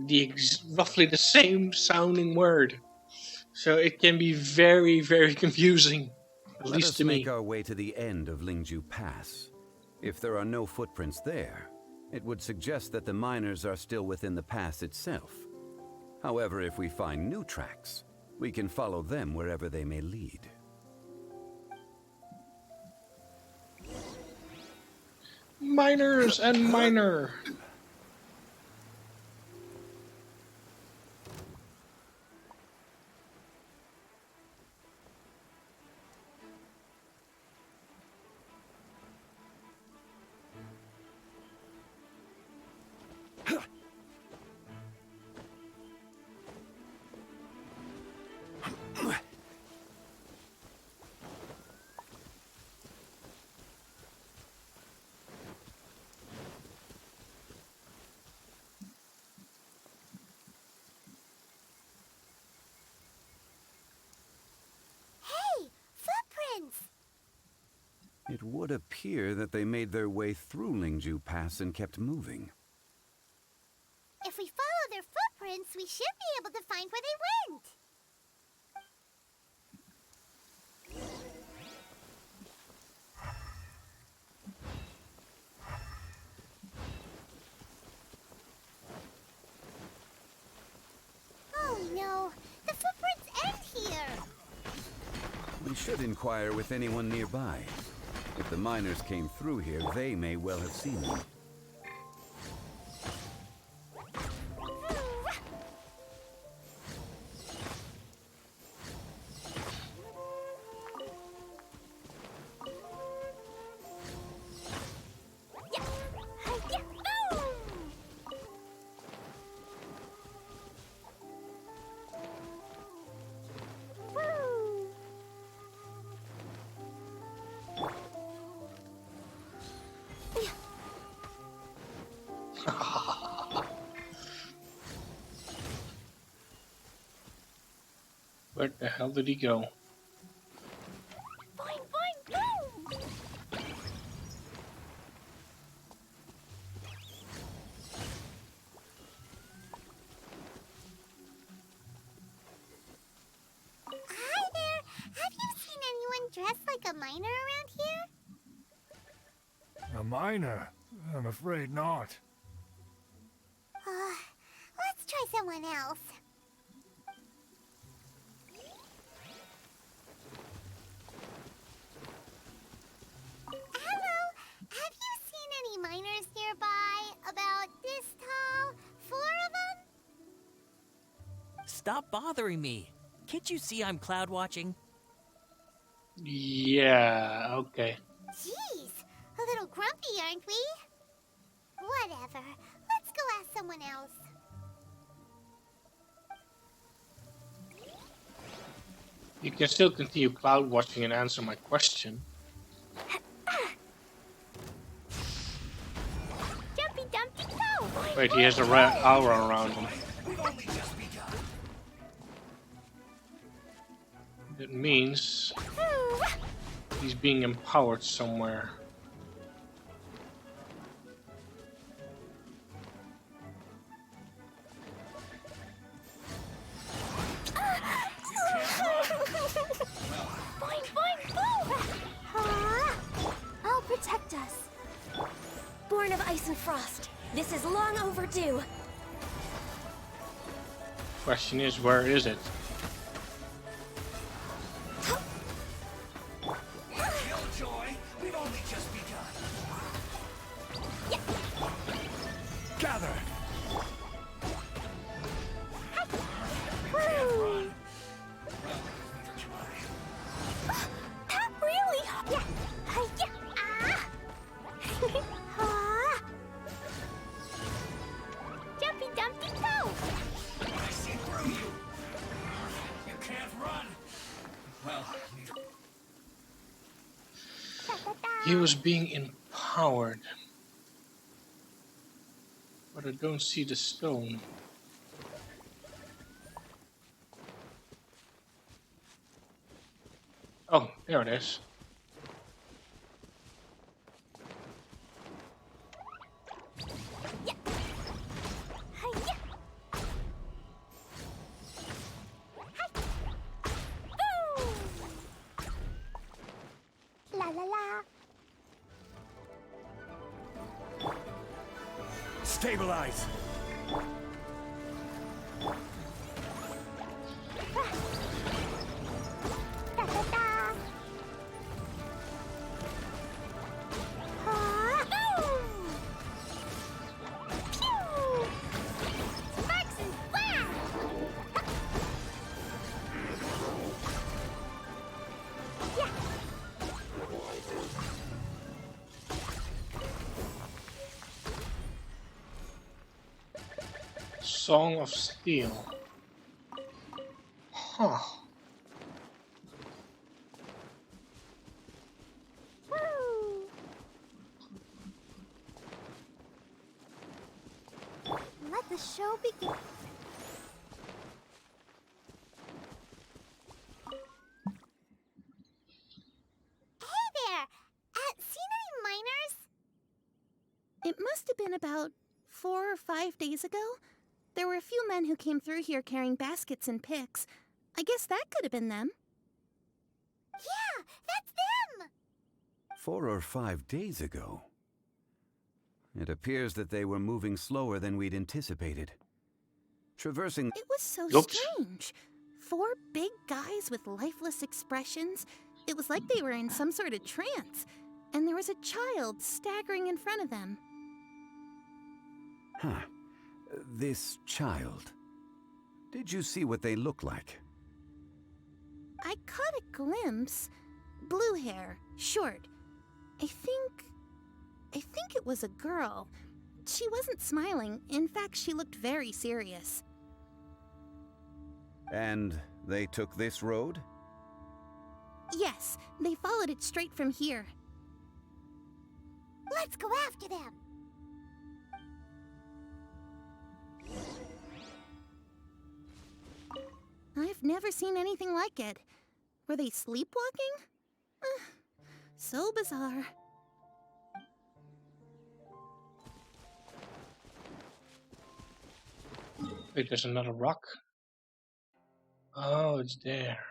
roughly the same sounding word. So it can be very, very confusing, at Let least us to make me. our way to the end of Lingju Pass. If there are no footprints there, it would suggest that the miners are still within the pass itself. However, if we find new tracks, we can follow them wherever they may lead. Miners and miner. Hey, footprints! It would appear that they made their way through Lingju Pass and kept moving. If we follow their footprints, we should be able to find where they went. Oh no, the footprints end here. We should inquire with anyone nearby. If the miners came through here, they may well have seen them. Where the hell did he go? Boing, boing, boom! Hi there! Have you seen anyone dressed like a miner around here? A miner? I'm afraid not. Let's try someone else. Hello, have you seen any miners nearby? About this tall? 4 of them? Stop bothering me. Can't you see I'm cloud watching? Yeah, okay. Jeez, a little grumpy, aren't we? Whatever. Let's go ask someone else. You can still continue cloud watching and answer my question. Jumpy Dumpty Go! Wait, he has a red aura around him. That means he's being empowered somewhere. Boing, boing, boom! I'll protect us. Born of ice and frost. This is long overdue. Question is, where is it? Killjoy, we've only just begun. Gather! Woo! That really... Yeah. he was being empowered. But I don't see the stone. Oh, there it is. La la la. Stabilize. Da da da. Ah, boom. Pew. Sparks and flash. Yeah. Song of Steel. Huh. Woo. Let the show begin. Hey there! Seen any miners? It must have been about 4 or 5 days ago. There were a few men who came through here carrying baskets and picks. I guess that could have been them. Yeah, that's them! 4 or 5 days ago. It appears that they were moving slower than we'd anticipated. Traversing... It was so Oops. strange. 4 big guys with lifeless expressions. It was like they were in some sort of trance. And there was a child staggering in front of them. Huh. This child. Did you see what they look like? I caught a glimpse. Blue hair, short. I think it was a girl. She wasn't smiling. In fact, she looked very serious. And they took this road? Yes, they followed it straight from here. Let's go after them! I've never seen anything like it. Were they sleepwalking? So bizarre. Wait, there's another rock. Oh, it's there.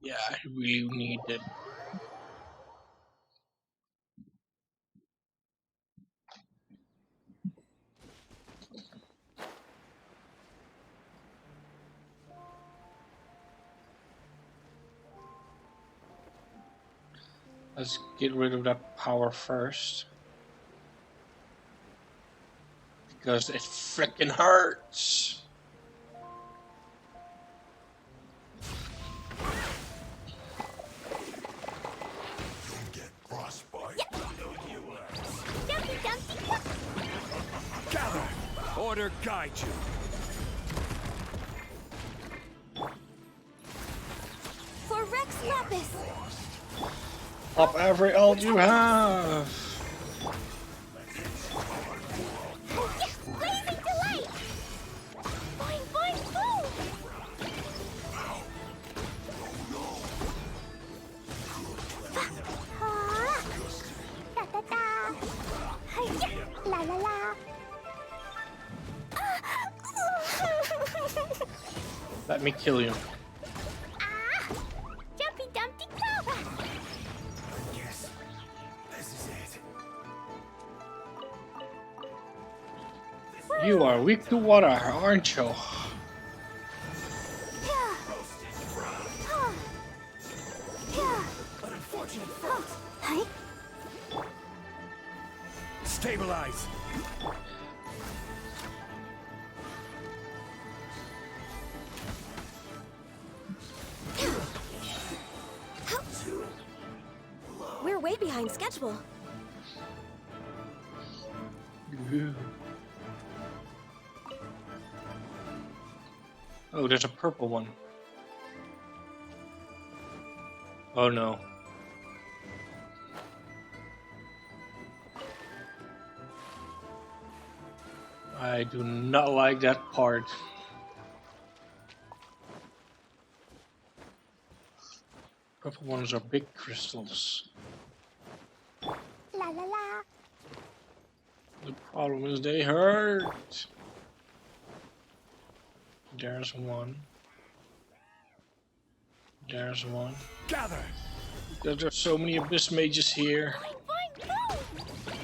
Yeah, I really need it. Let's get rid of that power first. Because it frickin' hurts. Get frostbite. Dumpty dumpty duck! Gather. Order guide you. For Rex Lapis! Pop every ult you have. Blazing delight! Boing boing boom! Ah! Da da da! Hi-ya! La la la! Let me kill you. Ah! Jumpy dumpty clover! Yes. This is it. You are weak to water, aren't you? Yeah. Ah. Yeah. Hi. Stabilize. We're way behind schedule. Oh, there's a purple one. Oh no. I do not like that part. Purple ones are big crystals. La la la. The problem is they hurt. There's one. There's one. Gather! Because there's so many abyss mages here. Boing, boing, boom!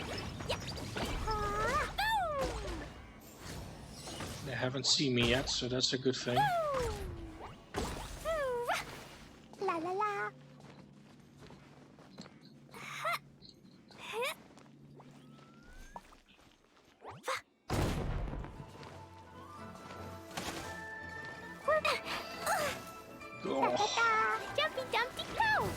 Yeah. Boom! They haven't seen me yet, so that's a good thing. La la la. Oh. Jumpy Dumpty go!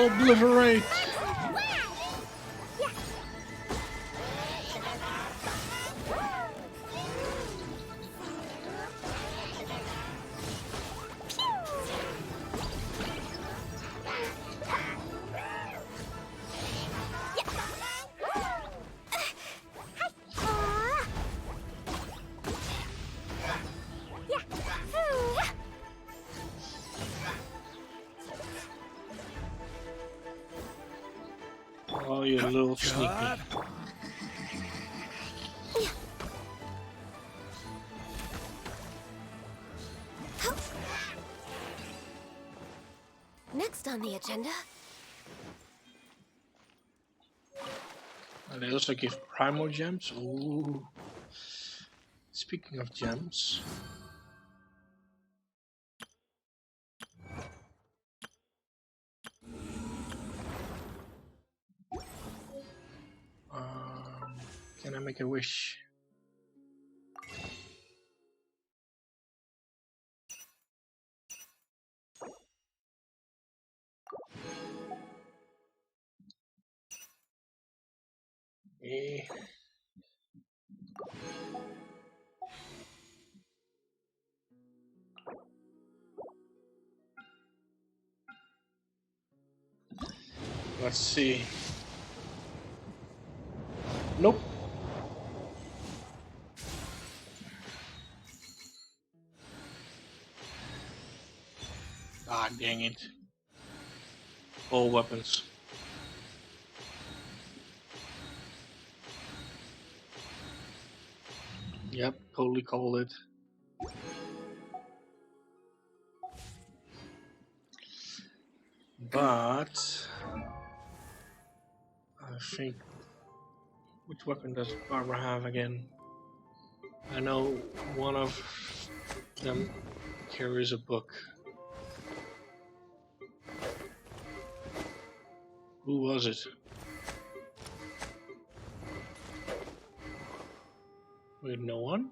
Obliterate! Oh, you little sneaky. Next on the agenda. And they also give Primo gems. Ooh. Speaking of gems. Can I make a wish? Eh. Let's see. Nope. Ah, dang it. All weapons. Yep, totally called it. But I think, which weapon does Barbara have again? I know one of them carries a book. Who was it? Wait, no one?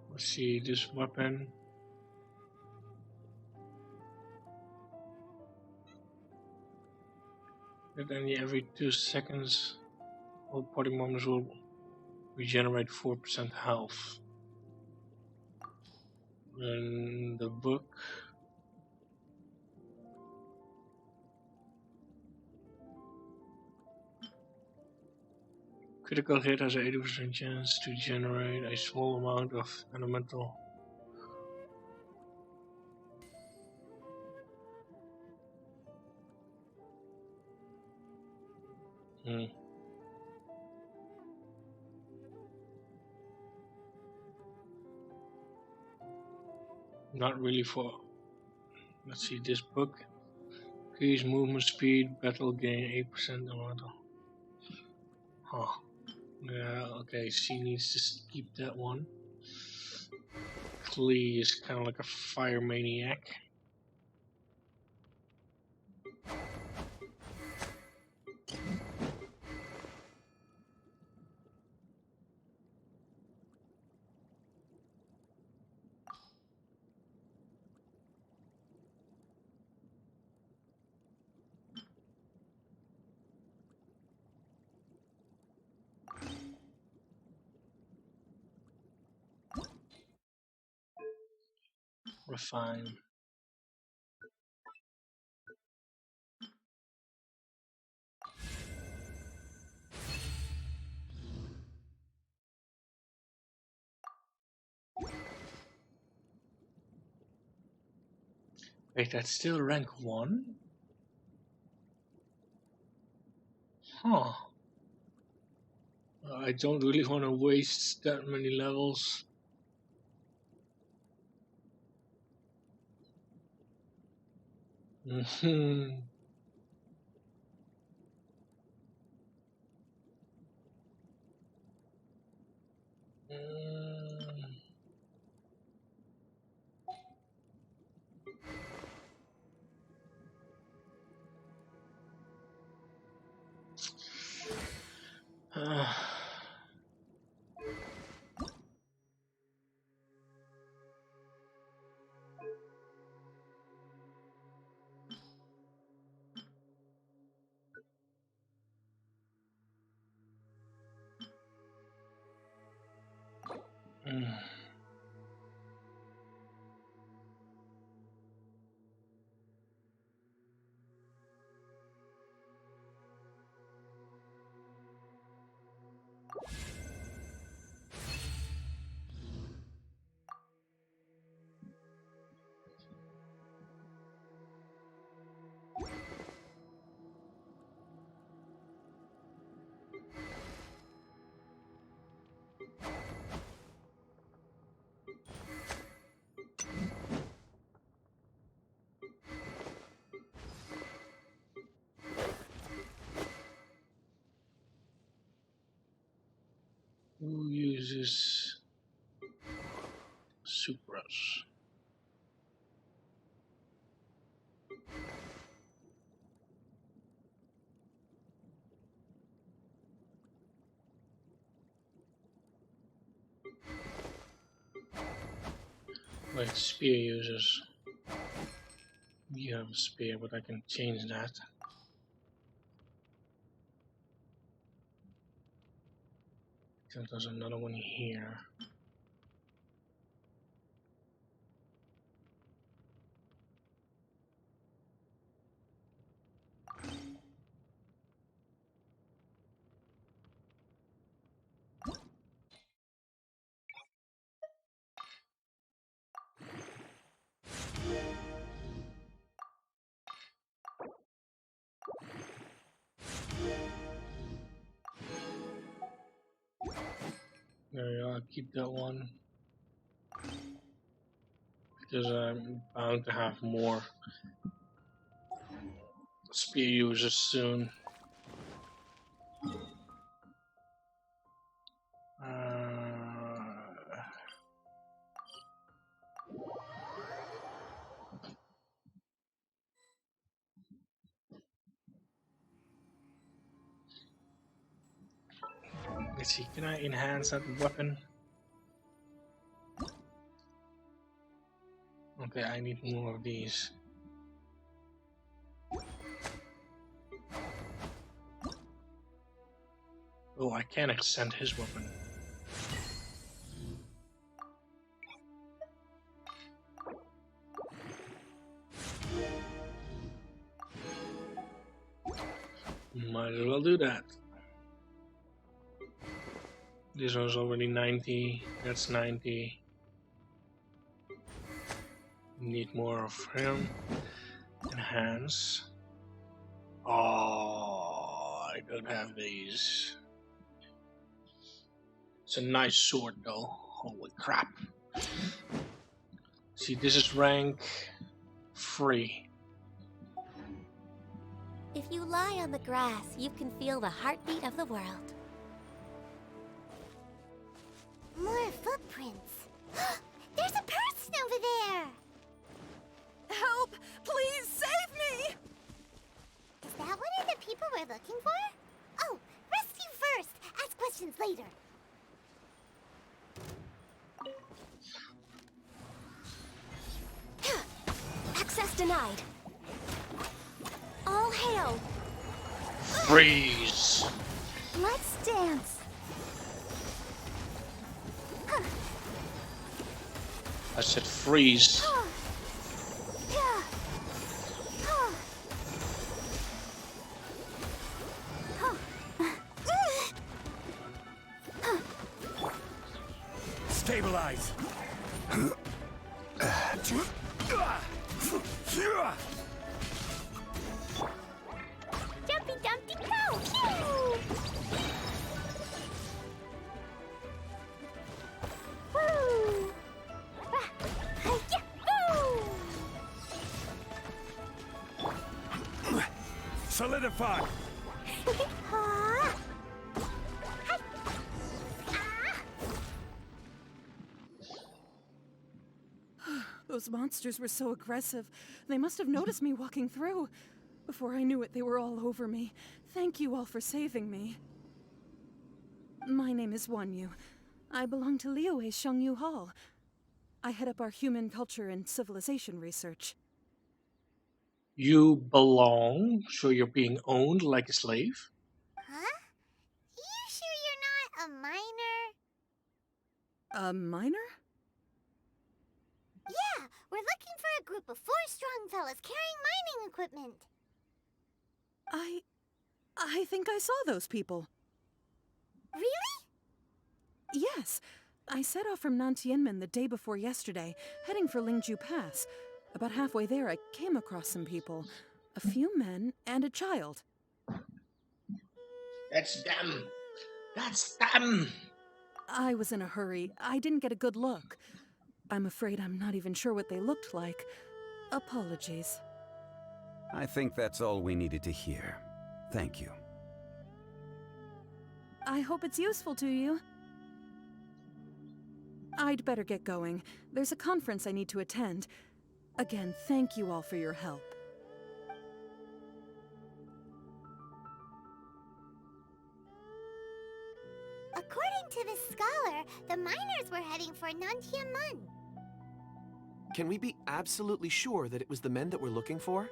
Let's see, this weapon. And then every 2 seconds, all party members will regenerate 4% health. And the book. Critical hit has an 80% chance to generate a small amount of elemental. Not really for. Let's see, this book. Increase movement speed, battle gain 8% elemental. Huh. Yeah, okay, she needs to keep that one. Klee is kind of like a fire maniac. we're fine. Wait, that's still rank 1? Huh. I don't really want to waste that many levels. Mm-hmm. Who uses Supras? Wait, spear users. You have a spear, but I can change that. I think there's another one here. There we go, I'll keep that one. Because I'm bound to have more spear users soon. Let's see, can I enhance that weapon? Okay, I need more of these. Oh, I can extend his weapon. Might as well do that. This one's already 90, that's 90. Need more of him. Enhance. Oh, I don't have these. It's a nice sword though. Holy crap. See, this is rank 3. If you lie on the grass, you can feel the heartbeat of the world. More footprints. There's a person over there! Help! Please save me! Is that one of the people we're looking for? Oh, rescue first! Ask questions later. Access denied. All hail! Freeze! Let's dance. I said freeze. Stabilize! Jumpy Dumpty go! Phew! Woo! Ah, hi-ya! Woo! Solidify! Ah! Hi! Ah! Those monsters were so aggressive. They must have noticed me walking through. Before I knew it, they were all over me. Thank you all for saving me. My name is Wanyu. I belong to Liyue Shengyu Hall. I head up our human culture and civilization research. You belong, so you're being owned like a slave? Huh? You sure you're not a minor? A minor? Yeah, we're looking for a group of 4 strong fellas carrying mining equipment. I think I saw those people. Really? Yes. I set off from Nantianmen the day before yesterday, heading for Lingju Pass. About halfway there, I came across some people. A few men and a child. That's them! That's them! I was in a hurry. I didn't get a good look. I'm afraid I'm not even sure what they looked like. Apologies. I think that's all we needed to hear. Thank you. I hope it's useful to you. I'd better get going. There's a conference I need to attend. Again, thank you all for your help. According to this scholar, the miners were heading for Nantianmen. Can we be absolutely sure that it was the men that we're looking for?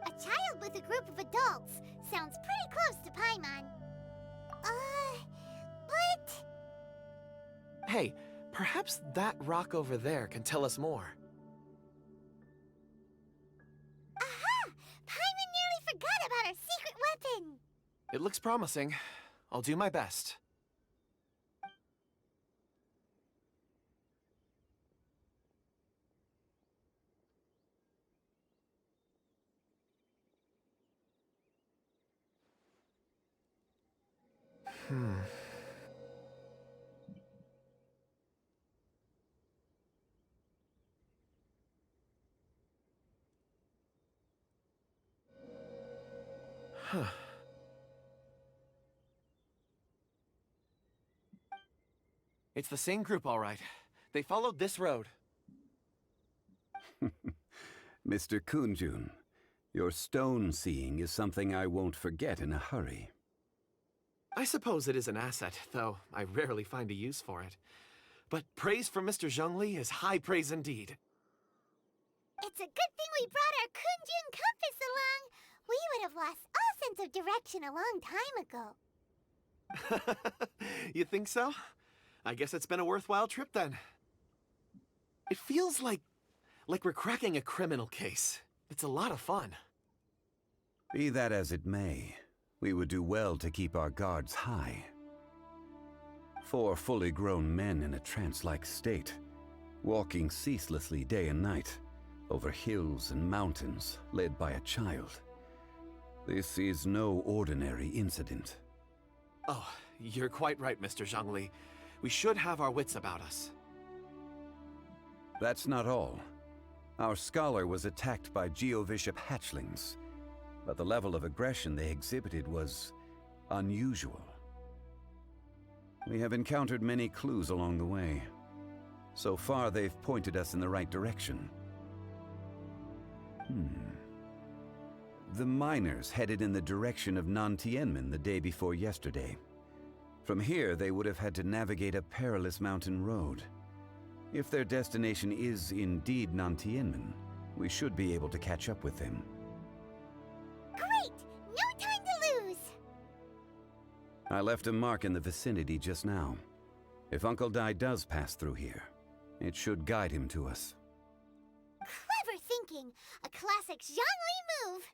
A child with a group of adults sounds pretty close to Paimon. But... Hey, perhaps that rock over there can tell us more. Aha! Paimon nearly forgot about our secret weapon! It looks promising. I'll do my best. Huh. It's the same group, all right. They followed this road. Mr. Kunjun, your stone seeing is something I won't forget in a hurry. I suppose it is an asset, though I rarely find a use for it. But praise from Mr. Zhongli is high praise indeed. It's a good thing we brought our Kunjun compass along. We would have lost all sense of direction a long time ago. You think so? I guess it's been a worthwhile trip then. It feels like we're cracking a criminal case. It's a lot of fun. Be that as it may, we would do well to keep our guards high. 4 fully grown men in a trance-like state, walking ceaselessly day and night, over hills and mountains, led by a child. This is no ordinary incident. Oh, you're quite right, Mr. Zhongli. We should have our wits about us. That's not all. Our scholar was attacked by Geovishap hatchlings, but the level of aggression they exhibited was unusual. We have encountered many clues along the way. So far, they've pointed us in the right direction. The miners headed in the direction of Nantianmen the day before yesterday. From here, they would have had to navigate a perilous mountain road. If their destination is indeed Nantianmen, we should be able to catch up with them. Great! No time to lose! I left a mark in the vicinity just now. If Uncle Dai does pass through here, it should guide him to us. Clever thinking! A classic Zhongli move!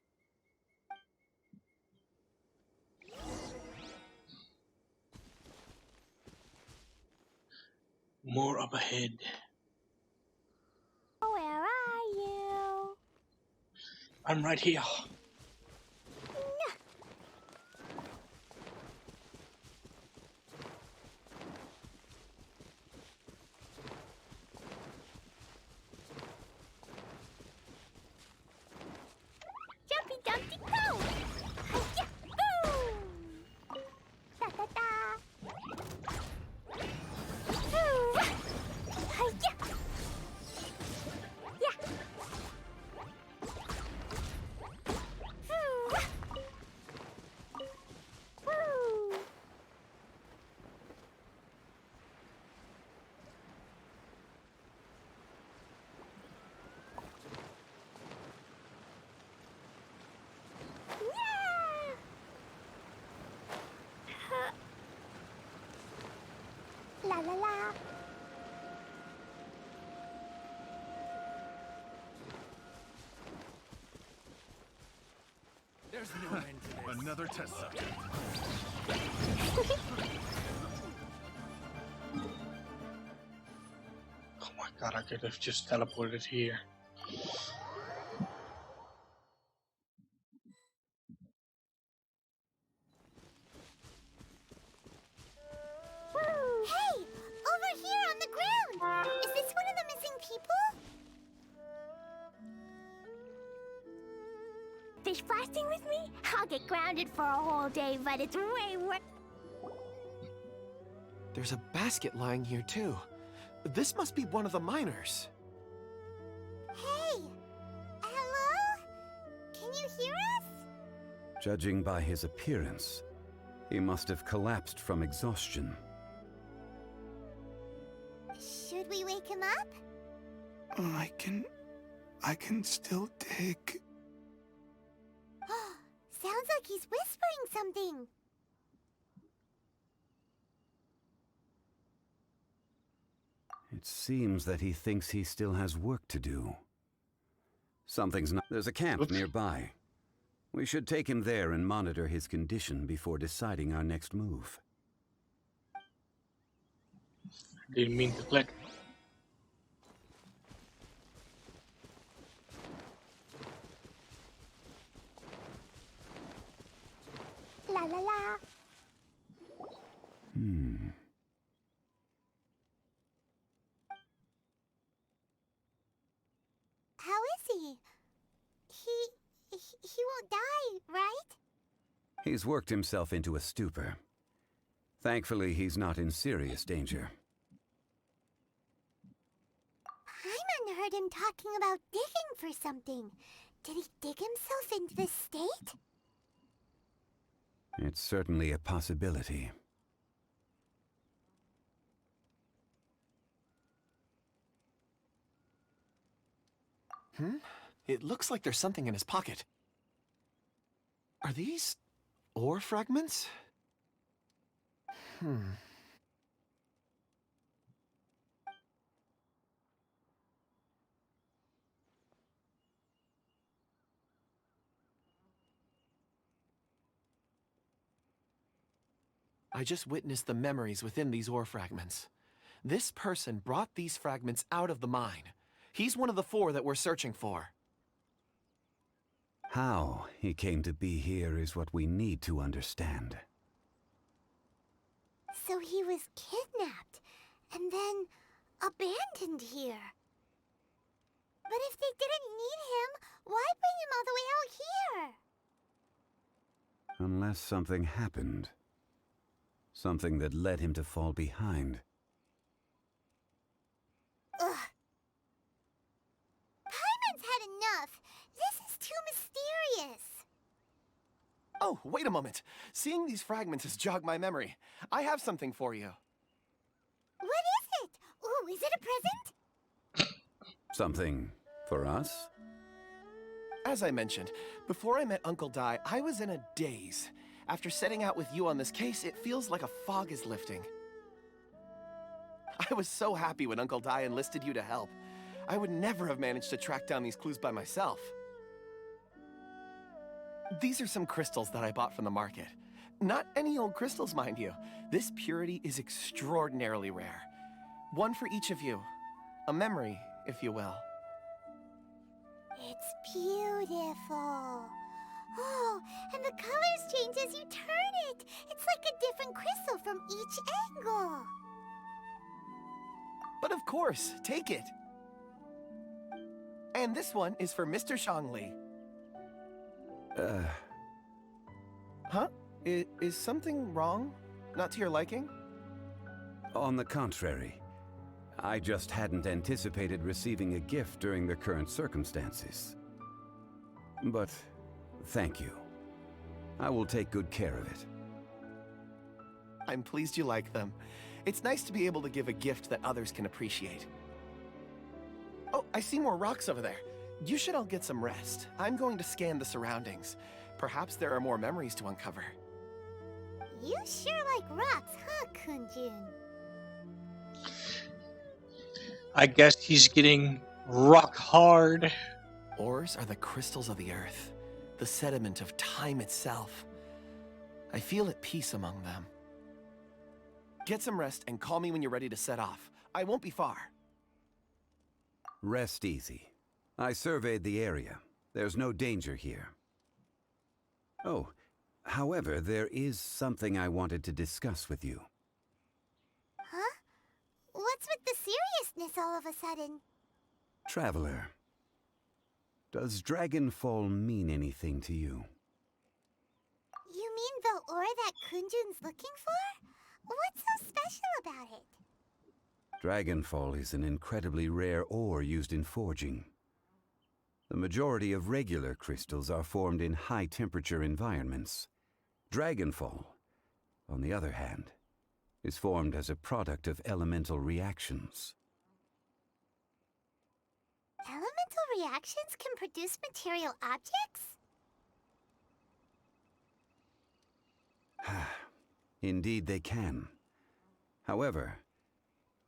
More up ahead. Where are you? I'm right here. Jumpy Dumpty Go! Hi-ya! Boom! Da-da-da! Boom! Hi-ya! Yeah! Boom! Woo! Yeah! La la la. There's no end to this. Another test subject. Oh my god, I could have just teleported here. Hey! Over here on the ground! Is this one of the missing people? Fish blasting with me? I'll get grounded for a whole day, but it's way worth. There's a basket lying here, too. This must be one of the miners. Hey! Hello? Can you hear us? Judging by his appearance, he must have collapsed from exhaustion. Should we wake him up? I can still dig. Sounds like he's whispering something. It seems that he thinks he still has work to do. Something's not... There's a camp nearby. We should take him there and monitor his condition before deciding our next move. Didn't mean to click. La la la. How is he? He won't die, right? He's worked himself into a stupor. Thankfully, he's not in serious danger. Paimon heard him talking about digging for something. Did he dig himself into this state? It's certainly a possibility. It looks like there's something in his pocket. Are these ore fragments? I just witnessed the memories within these ore fragments. This person brought these fragments out of the mine. He's one of the 4 that we're searching for. How he came to be here is what we need to understand. So he was kidnapped and then abandoned here. But if they didn't need him, why bring him all the way out here? Unless something happened. Something that led him to fall behind. Ugh. Paimon's had enough. This is too mysterious. Oh, wait a moment. Seeing these fragments has jogged my memory. I have something for you. What is it? Ooh, is it a present? Something for us? As I mentioned, before I met Uncle Dai, I was in a daze. After setting out with you on this case, it feels like a fog is lifting. I was so happy when Uncle Dai enlisted you to help. I would never have managed to track down these clues by myself. These are some crystals that I bought from the market. Not any old crystals, mind you. This purity is extraordinarily rare. One for each of you. A memory, if you will. It's beautiful. Oh, and the colors change as you turn it. It's like a different crystal from each angle. But of course, take it. And this one is for Mr. Shangli. Huh? Is something wrong? Not to your liking? On the contrary, I just hadn't anticipated receiving a gift during the current circumstances. But thank you. I will take good care of it. I'm pleased you like them. It's nice to be able to give a gift that others can appreciate. Oh, I see more rocks over there. You should all get some rest. I'm going to scan the surroundings. Perhaps there are more memories to uncover. You sure like rocks, huh, Kunjun? I guess he's getting rock hard. Ores are the crystals of the earth, the sediment of time itself. I feel at peace among them. Get some rest and call me when you're ready to set off. I won't be far. Rest easy. I surveyed the area. There's no danger here. Oh, however, there is something I wanted to discuss with you. Huh? What's with the seriousness all of a sudden? Traveler, does Dragonfall mean anything to you? You mean the ore that Kunjun's looking for? What's so special about it? Dragonfall is an incredibly rare ore used in forging. The majority of regular crystals are formed in high-temperature environments. Dragonfall, on the other hand, is formed as a product of elemental reactions. Elemental reactions can produce material objects? Indeed they can. However,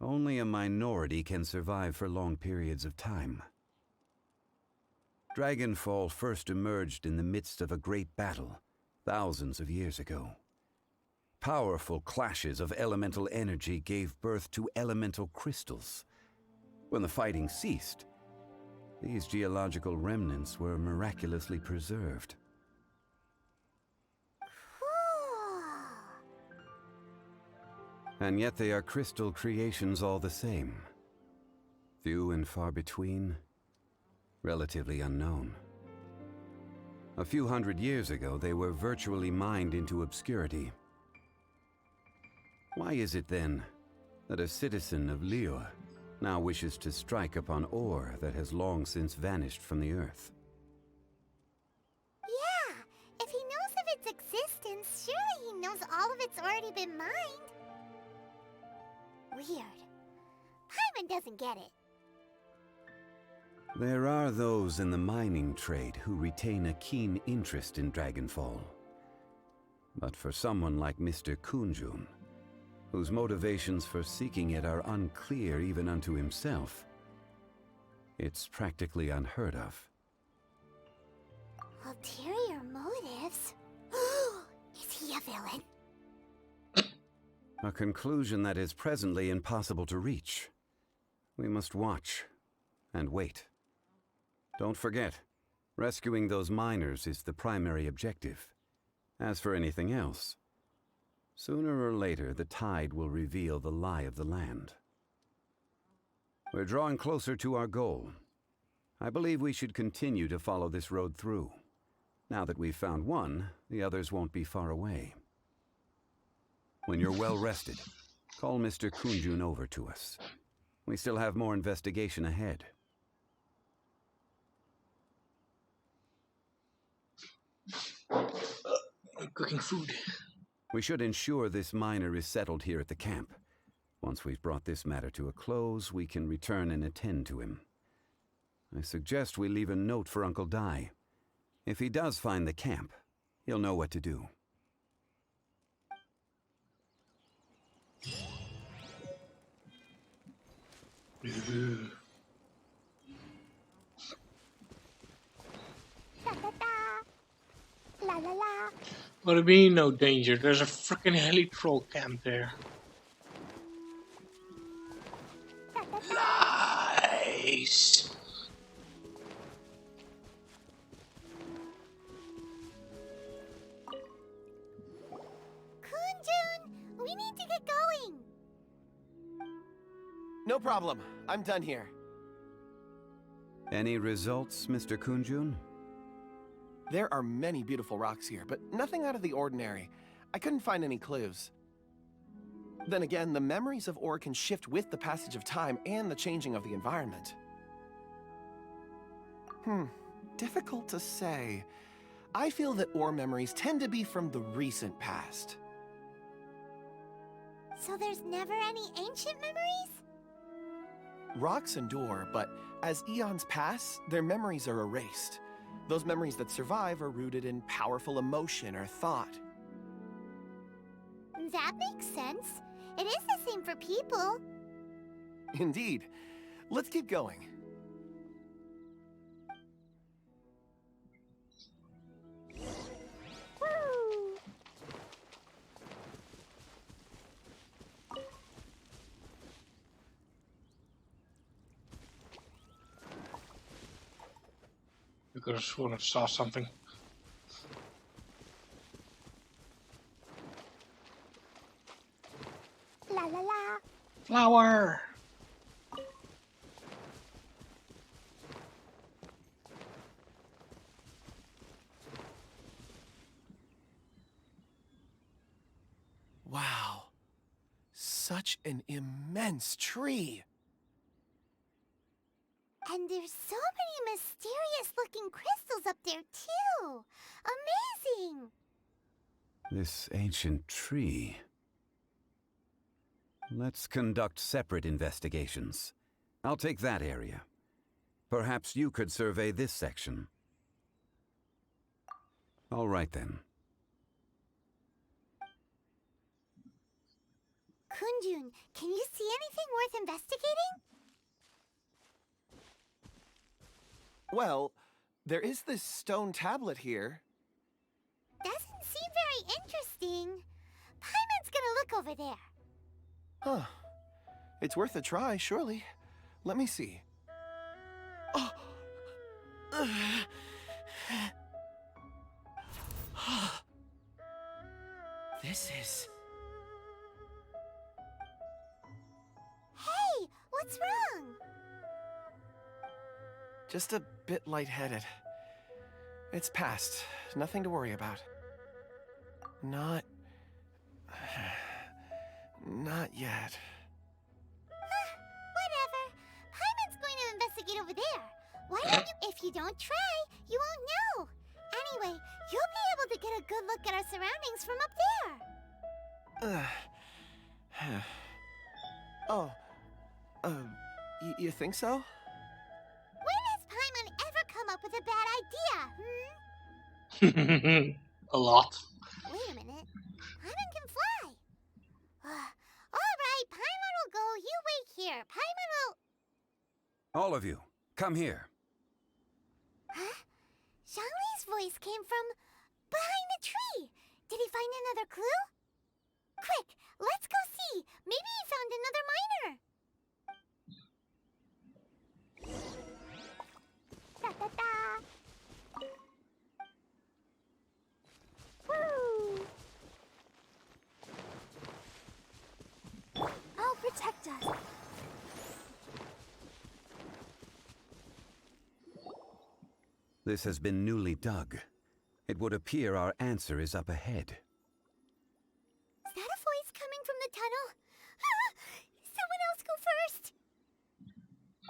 only a minority can survive for long periods of time. Dragonfall first emerged in the midst of a great battle, thousands of years ago. Powerful clashes of elemental energy gave birth to elemental crystals. When the fighting ceased, these geological remnants were miraculously preserved. And yet they are crystal creations all the same. Few and far between, relatively unknown. A few hundred years ago, they were virtually mined into obscurity. Why is it then that a citizen of Liyue now wishes to strike upon ore that has long since vanished from the earth? Yeah, if he knows of its existence, surely he knows all of it's already been mined. Weird. Paimon doesn't get it. There are those in the mining trade who retain a keen interest in Dragonfall. But for someone like Mr. Kunjun, whose motivations for seeking it are unclear even unto himself, it's practically unheard of. Ulterior motives? Is he a villain? A conclusion that is presently impossible to reach. We must watch and wait. Don't forget, rescuing those miners is the primary objective. As for anything else, sooner or later the tide will reveal the lie of the land. We're drawing closer to our goal. I believe we should continue to follow this road through. Now that we've found one, the others won't be far away. When you're well rested, call Mr. Kunjun over to us. We still have more investigation ahead. I'm cooking food. We should ensure this miner is settled here at the camp. Once we've brought this matter to a close, we can return and attend to him. I suggest we leave a note for Uncle Dai. If he does find the camp, he'll know what to do. La la la. What do you mean, no danger? There's a freaking heli troll camp there. Nice. Kunjun, we need to get going. No problem. I'm done here. Any results, Mr. Kunjun? There are many beautiful rocks here, but nothing out of the ordinary. I couldn't find any clues. Then again, the memories of ore can shift with the passage of time and the changing of the environment. Difficult to say. I feel that ore memories tend to be from the recent past. So there's never any ancient memories? Rocks endure, but as eons pass, their memories are erased. Those memories that survive are rooted in powerful emotion or thought. That makes sense. It is the same for people. Indeed. Let's keep going. Woo! You could have sworn I saw something. La la la. Flower! Wow. Such an immense tree. And there's so many mysterious looking crystals up there too. Amazing! This ancient tree. Let's conduct separate investigations. I'll take that area. Perhaps you could survey this section. All right then. Kunjun, can you see anything worth investigating? Well, there is this stone tablet here. Doesn't seem very interesting. Paimon's gonna look over there. Huh. It's worth a try, surely. Let me see. Oh! This is... Hey, what's wrong? just a bit lightheaded. It's past. Nothing to worry about. Not yet. Whatever. Paimon's going to investigate over there. Why don't you? If you don't try, you won't know. Anyway, you'll be able to get a good look at our surroundings from up there. You think so? When has Paimon ever come up with a bad idea, A lot. Wait a minute. Paimon can fly. All right, Paimon will go. You wait here. Paimon will... All of you, come here. Huh? Zhongli's voice came from behind the tree. Did he find another clue? Quick, let's go see. Maybe he found another miner. Da da da. Woo! I'll protect us. This has been newly dug. It would appear our answer is up ahead. Is that a voice coming from the tunnel? Someone else go first.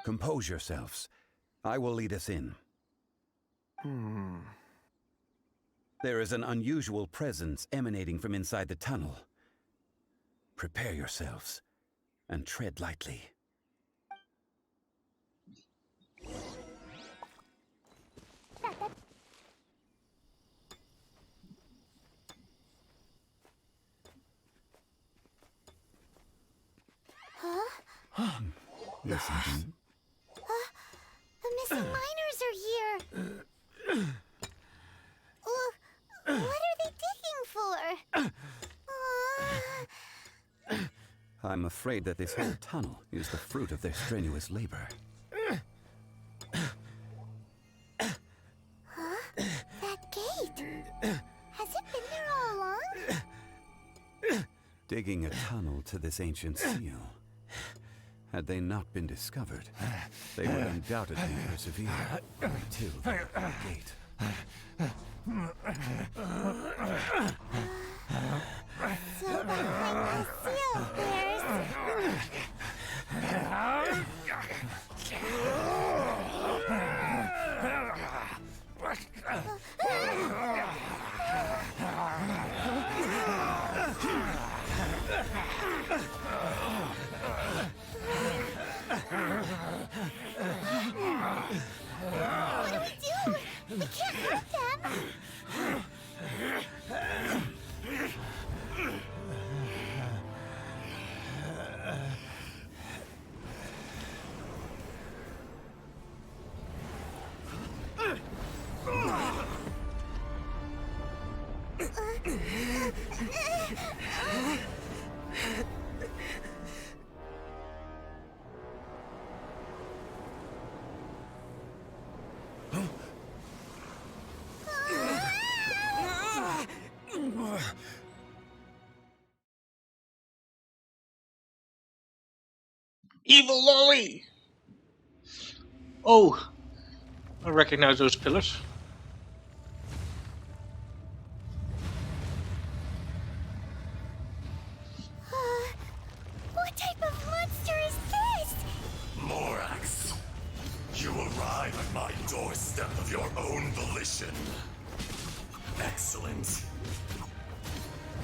Compose yourselves. I will lead us in. There is an unusual presence emanating from inside the tunnel. Prepare yourselves and tread lightly. Huh? Listen. The missing miners are here. What are they digging for? I'm afraid that this whole tunnel is the fruit of their strenuous labor. digging a tunnel to this ancient seal. Had they not been discovered, they would undoubtedly persevere until they opened the gate. So behind the seal there's... What do we do? We can't hurt them. Evil lolly! Oh, I recognize those pillars. What type of monster is this? Morax, you arrive at my doorstep of your own volition. Excellent.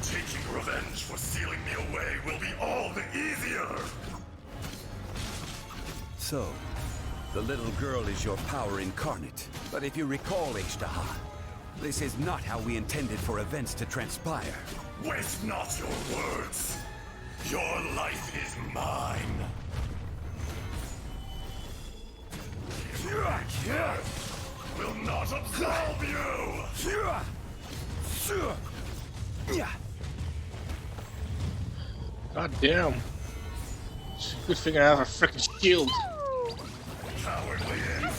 Taking revenge for sealing me away will be all the easier. So, the little girl is your power incarnate. But if you recall, Ishtaha, this is not how we intended for events to transpire. Waste not your words. Your life is mine. Will not absolve you. God damn. It's a good thing I have a freaking shield.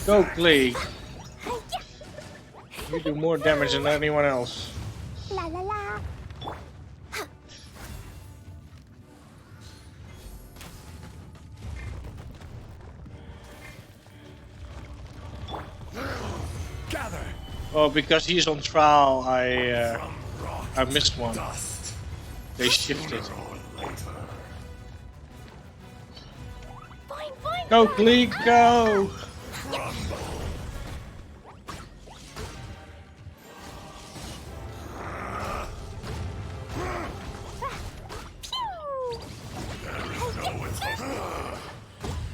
Go, Glee. You do more damage than anyone else. La la la. Gather. Oh, because he's on trial, I missed one. They shifted. Go, Glee, go!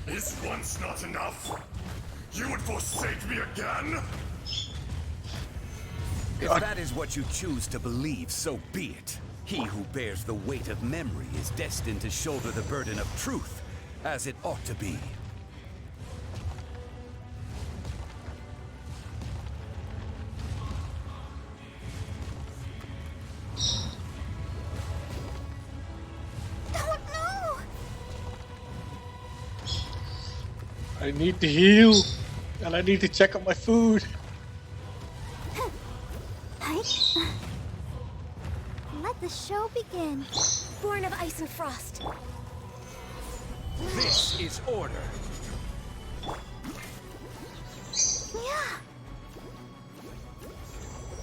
Is once not enough? You would forsake me again? If that is what you choose to believe, so be it. He who bears the weight of memory is destined to shoulder the burden of truth, as it ought to be. I need to heal, and I need to check on my food. Let the show begin. Born of ice and frost. This is order. Yeah.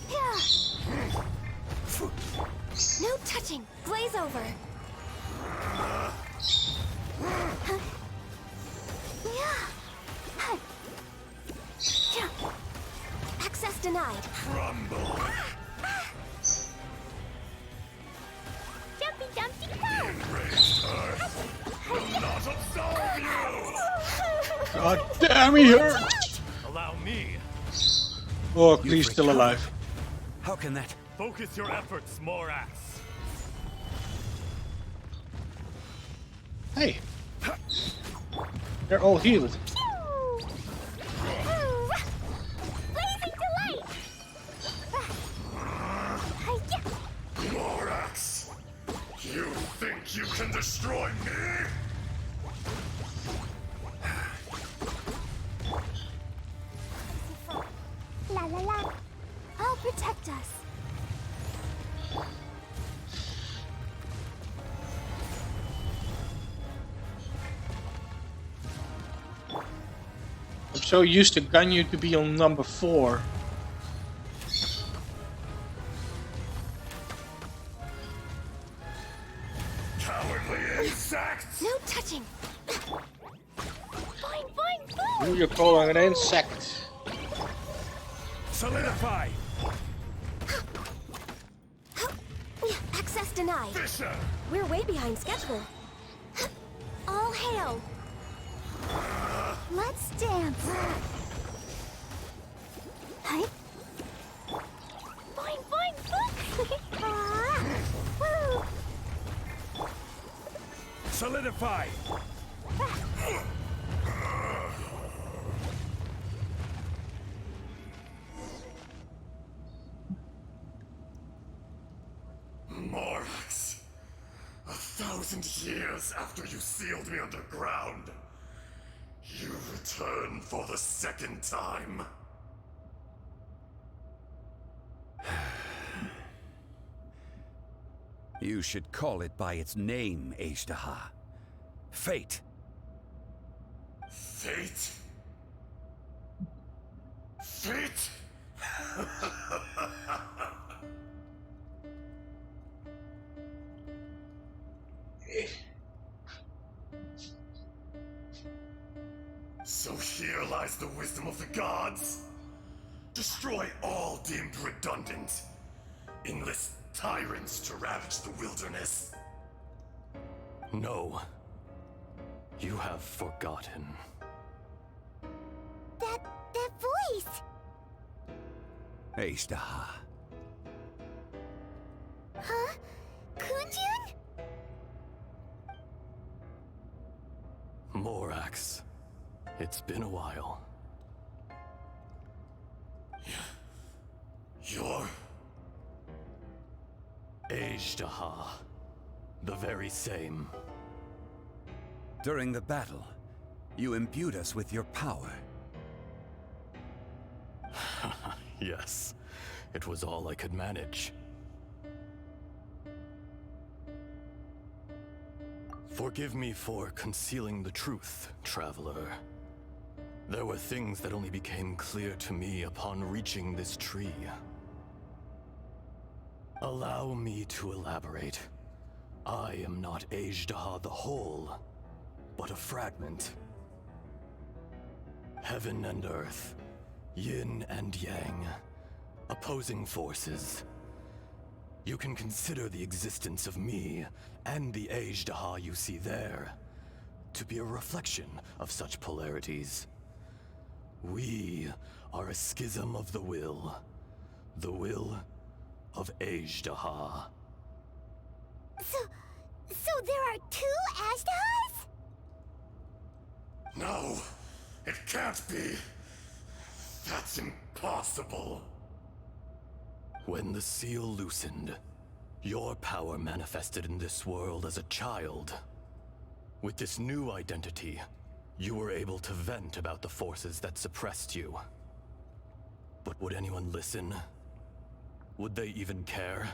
Yeah. No touching. Blaze over. Access denied. Crumble. Jumpy dumpty The go. enraged earth will not absolve you. God damn, he hurts! Allow me. Oh, he's still alive. How can that? Focus your efforts, Morax. Hey, they're all healed. Blazing delight. Morax, you think you can destroy me? La la la. I'll protect us. so used to Ganyu to be on number 4. Cowardly insects! No touching! Fine, fine, Who you calling an insect? Solidify! Access denied. Fisher! We're way behind schedule. All hail! Let's dance. Hi. Fine, fine, fine! Woo. Solidify! Morax, 1,000 years after you sealed me underground, you return for the second time. You should call it by its name, Ajdaha. Fate. Fate? Fate? So here lies the wisdom of the gods. Destroy all deemed redundant. Enlist tyrants to ravage the wilderness. No. You have forgotten. That voice. Ajdaha. Huh? Kunjun? Morax. It's been a while. You're... Ajdaha. The very same. During the battle, you imbued us with your power. Yes. It was all I could manage. Forgive me for concealing the truth, traveler. There were things that only became clear to me upon reaching this tree. Allow me to elaborate. I am not Ajdaha the whole, but a fragment. Heaven and earth, yin and yang, opposing forces. You can consider the existence of me and the Ajdaha you see there to be a reflection of such polarities. We are a schism of the will of Ajdaha. So there are 2 Ajdahas? No, it can't be. That's impossible. When the seal loosened, your power manifested in this world as a child. With this new identity, you were able to vent about the forces that suppressed you. But would anyone listen? Would they even care?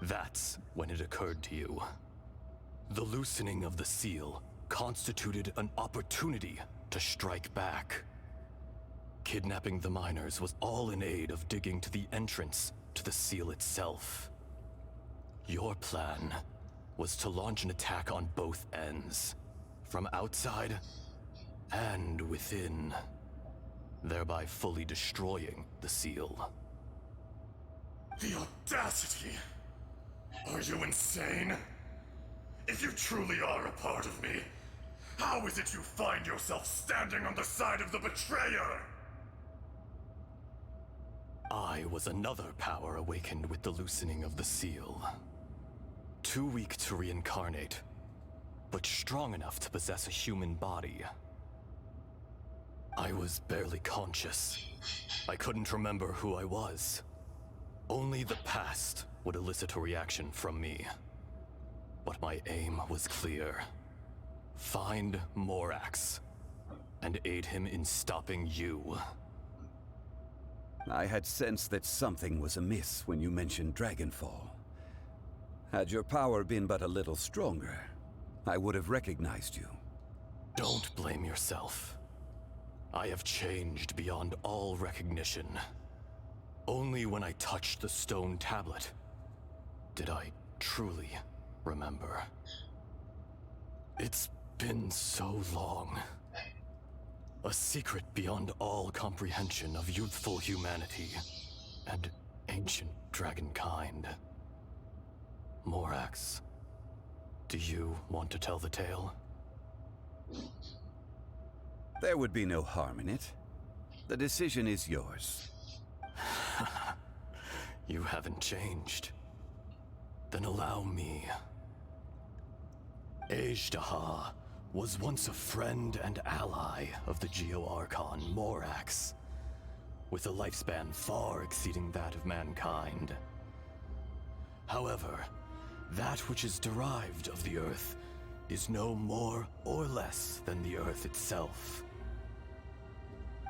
That's when it occurred to you. The loosening of the seal constituted an opportunity to strike back. Kidnapping the miners was all in aid of digging to the entrance to the seal itself. Your plan was to launch an attack on both ends, from outside and within, thereby fully destroying the seal. The audacity! Are you insane? If you truly are a part of me, how is it you find yourself standing on the side of the betrayer? I was another power awakened with the loosening of the seal. Too weak to reincarnate, but strong enough to possess a human body. I was barely conscious. I couldn't remember who I was. Only the past would elicit a reaction from me. But my aim was clear. Find Morax, and aid him in stopping you. I had sensed that something was amiss when you mentioned Dragonfall. Had your power been but a little stronger, I would have recognized you. Don't blame yourself. I have changed beyond all recognition. Only when I touched the stone tablet did I truly remember. It's been so long. A secret beyond all comprehension of youthful humanity and ancient dragonkind. Morax, do you want to tell the tale? There would be no harm in it. The decision is yours. You haven't changed. Then allow me. Ajdaha was once a friend and ally of the Geo-Archon Morax, with a lifespan far exceeding that of mankind. However, that which is derived of the Earth is no more or less than the Earth itself.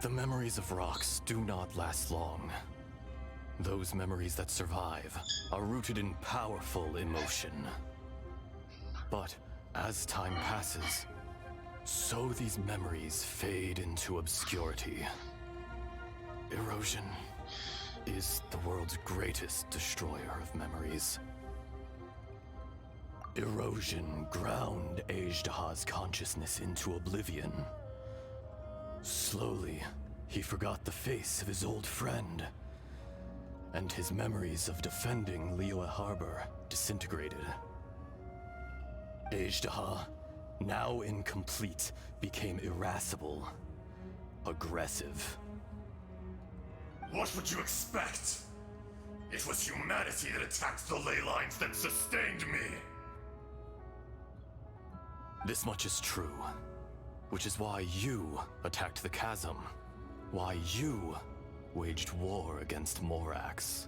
The memories of rocks do not last long. Those memories that survive are rooted in powerful emotion. But as time passes, so these memories fade into obscurity. Erosion is the world's greatest destroyer of memories. Erosion ground Ajdaha's consciousness into oblivion. Slowly, he forgot the face of his old friend, and his memories of defending Liyue Harbor disintegrated. Ajdaha, now incomplete, became irascible, aggressive. What would you expect? It was humanity that attacked the ley lines that sustained me. This much is true, which is why you attacked the chasm, why you waged war against Morax.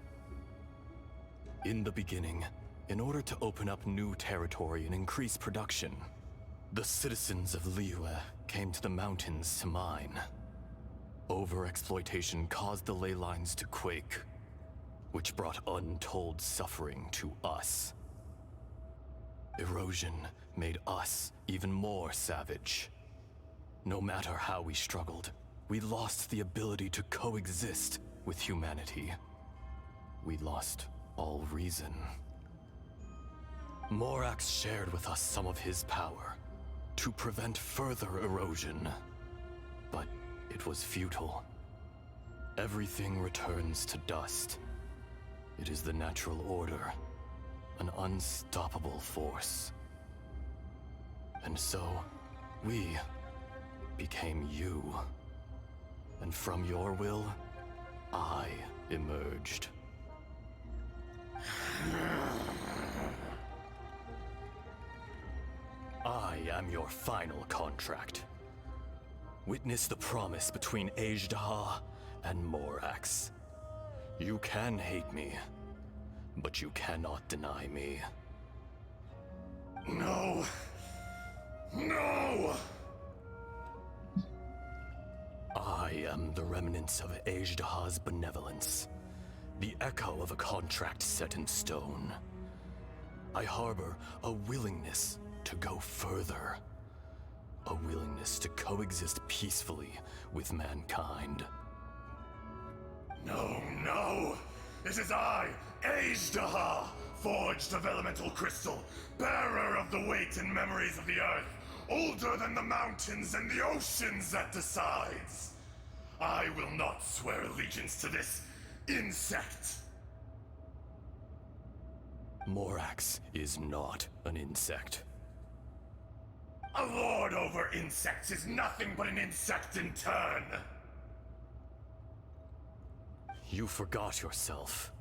In the beginning, in order to open up new territory and increase production, the citizens of Liyue came to the mountains to mine. Overexploitation caused the ley lines to quake, which brought untold suffering to us. Erosion made us even more savage. No matter how we struggled, we lost the ability to coexist with humanity. We lost all reason. Morax shared with us some of his power to prevent further erosion, but it was futile. Everything returns to dust. It is the natural order, an unstoppable force. And so, we became you. And from your will, I emerged. I am your final contract. Witness the promise between Ajdaha and Morax. You can hate me, but you cannot deny me. No! No! I am the remnants of Ajdaha's benevolence, the echo of a contract set in stone. I harbor a willingness to go further, a willingness to coexist peacefully with mankind. No, no! It is I, Ajdaha, forged of elemental crystal, bearer of the weight and memories of the earth, older than the mountains and the oceans that decides. I will not swear allegiance to this insect. Morax is not an insect. A lord over insects is nothing but an insect in turn. You forgot yourself.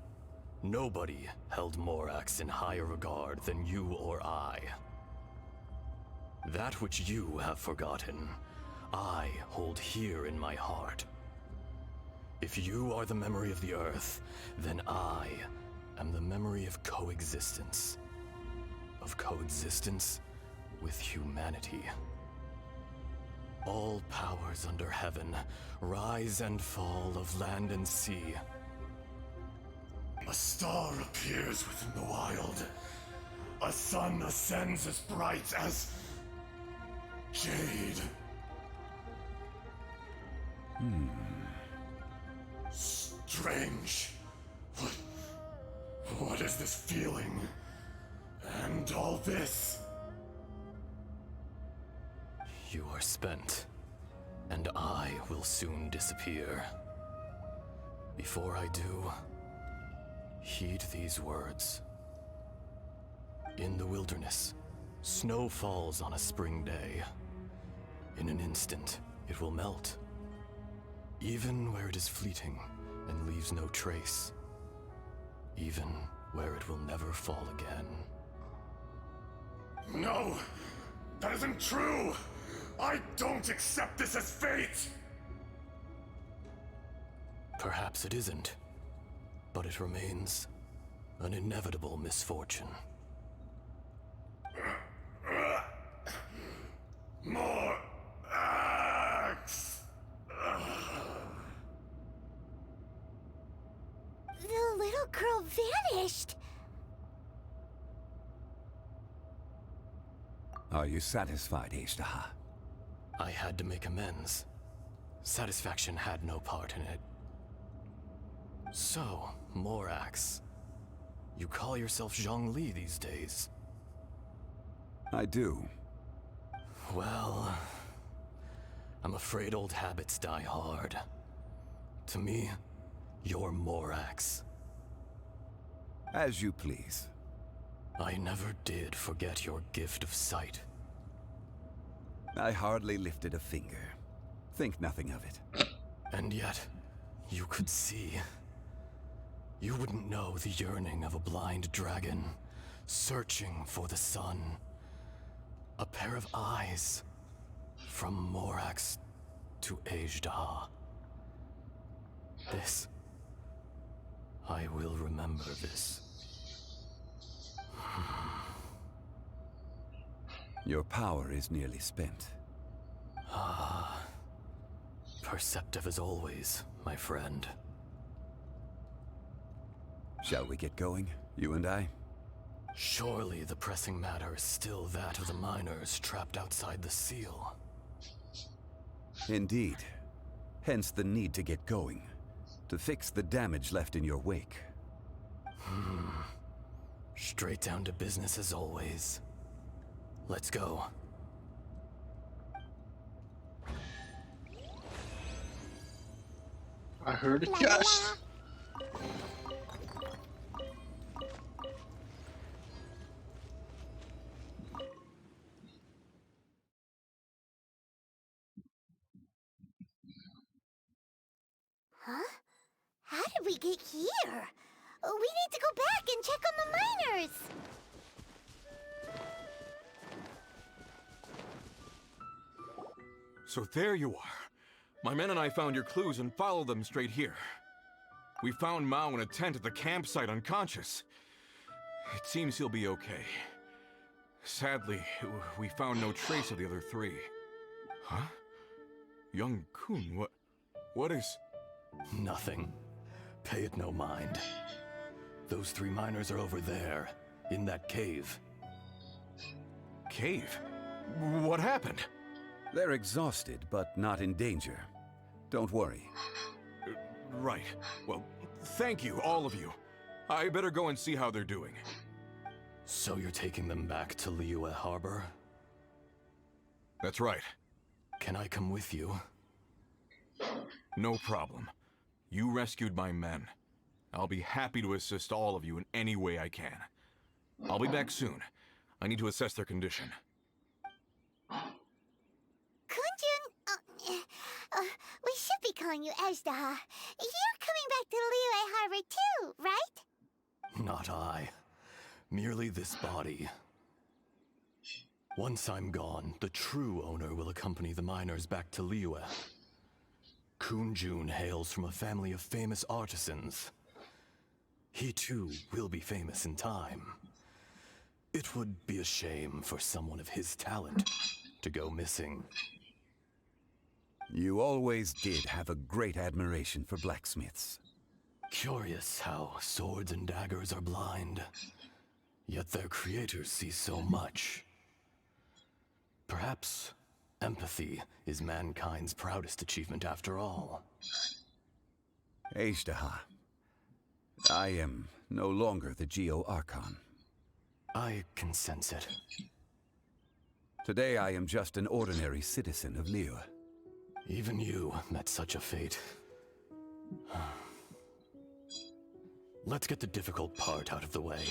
Nobody held Morax in higher regard than you or I. That which you have forgotten, I hold here in my heart. If you are the memory of the Earth, then I am the memory of coexistence. Of coexistence with humanity. All powers under heaven, rise and fall of land and sea. A star appears within the wild. A sun ascends as bright as jade. Strange. What is this feeling? And all this? You are spent, and I will soon disappear. Before I do, heed these words. In the wilderness, snow falls on a spring day. In an instant, it will melt. Even where it is fleeting and leaves no trace. Even where it will never fall again. No! That isn't true! I don't accept this as fate! Perhaps it isn't, but it remains an inevitable misfortune. More axe! The little girl vanished! Are you satisfied, Ashtaha? I had to make amends. Satisfaction had no part in it. So, Morax, you call yourself Zhongli these days? I do. Well, I'm afraid old habits die hard. To me, you're Morax. As you please. I never did forget your gift of sight. I hardly lifted a finger. Think nothing of it. And yet, you could see. You wouldn't know the yearning of a blind dragon, searching for the sun. A pair of eyes, from Morax to Ajda. This, I will remember this. Your power is nearly spent. Perceptive as always, my friend. Shall we get going, you and I? Surely the pressing matter is still that of the miners trapped outside the seal. Indeed. Hence the need to get going. To fix the damage left in your wake. Straight down to business as always. Let's go. I heard it just. Huh? How did we get here? We need to go back and check on the miners! So there you are. My men and I found your clues and followed them straight here. We found Mao in a tent at the campsite unconscious. It seems he'll be okay. Sadly, we found no trace of the other three. Huh? Young Kun, what is... Nothing. Pay it no mind. Those three miners are over there, in that cave. Cave? What happened? They're exhausted, but not in danger. Don't worry. Right. Well, thank you, all of you. I better go and see how they're doing. So you're taking them back to Liyue Harbor? That's right. Can I come with you? No problem. You rescued my men. I'll be happy to assist all of you in any way I can. I'll be back soon. I need to assess their condition. Kunjun, we should be calling you Ajda. You're coming back to Liyue Harbor too, right? Not I. Merely this body. Once I'm gone, the true owner will accompany the miners back to Liyue. Kunjun hails from a family of famous artisans. He too will be famous in time. It would be a shame for someone of his talent to go missing. You always did have a great admiration for blacksmiths. Curious how swords and daggers are blind, yet their creators see so much. Perhaps Empathy is mankind's proudest achievement after all. Ashtaha, I am no longer the Geo Archon. I can sense it. Today I am just an ordinary citizen of Liyue. Even you met such a fate. Let's get the difficult part out of the way.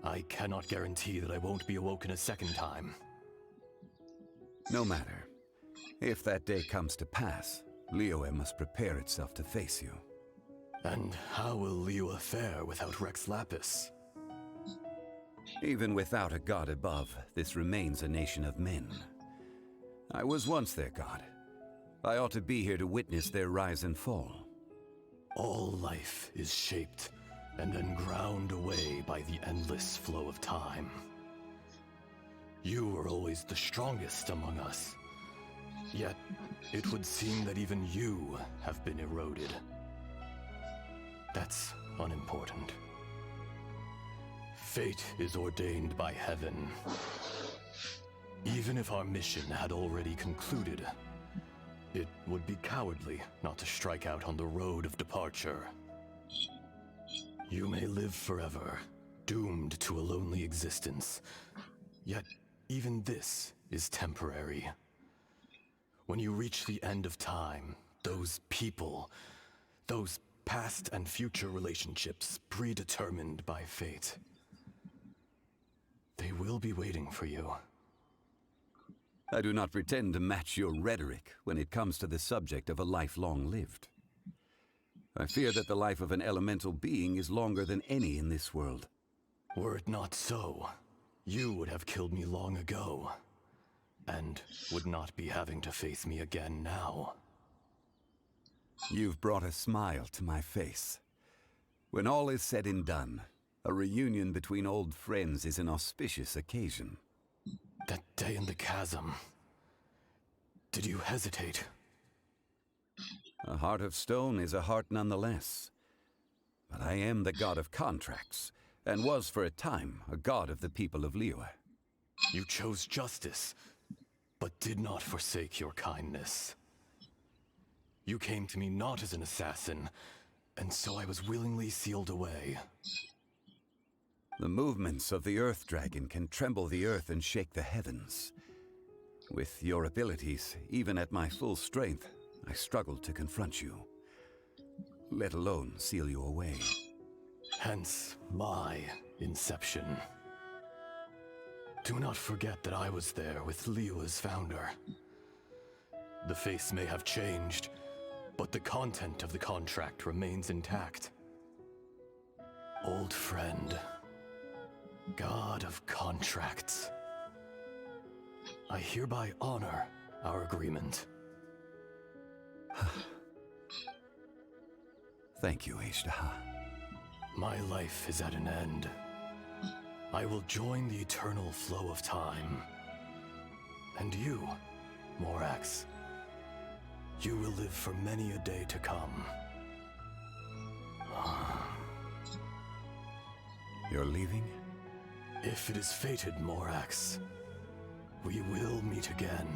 I cannot guarantee that I won't be awoken a second time. No matter. If that day comes to pass, Liyue must prepare itself to face you. And how will Liyue fare without Rex Lapis? Even without a god above, this remains a nation of men. I was once their god. I ought to be here to witness their rise and fall. All life is shaped and then ground away by the endless flow of time. You were always the strongest among us. Yet, it would seem that even you have been eroded. That's unimportant. Fate is ordained by heaven. Even if our mission had already concluded, it would be cowardly not to strike out on the road of departure. You may live forever, doomed to a lonely existence. Yet, even this is temporary. When you reach the end of time, those people, those past and future relationships predetermined by fate, they will be waiting for you. I do not pretend to match your rhetoric when it comes to the subject of a life long lived. I fear that the life of an elemental being is longer than any in this world. Were it not so, you would have killed me long ago, and would not be having to face me again now. You've brought a smile to my face. When all is said and done, a reunion between old friends is an auspicious occasion. That day in the chasm, did you hesitate? A heart of stone is a heart nonetheless. But I am the god of contracts, and was for a time a god of the people of Liyue. You chose justice, but did not forsake your kindness. You came to me not as an assassin, and so I was willingly sealed away. The movements of the Earth Dragon can tremble the earth and shake the heavens. With your abilities, even at my full strength, I struggled to confront you, let alone seal you away. Hence my inception. Do not forget that I was there with Liyue's founder. The face may have changed, but the content of the contract remains intact. Old friend, god of contracts, I hereby honor our agreement. Thank you, Ashtaha. My life is at an end. I will join the eternal flow of time. And you, Morax, you will live for many a day to come. You're leaving? If it is fated, Morax, we will meet again.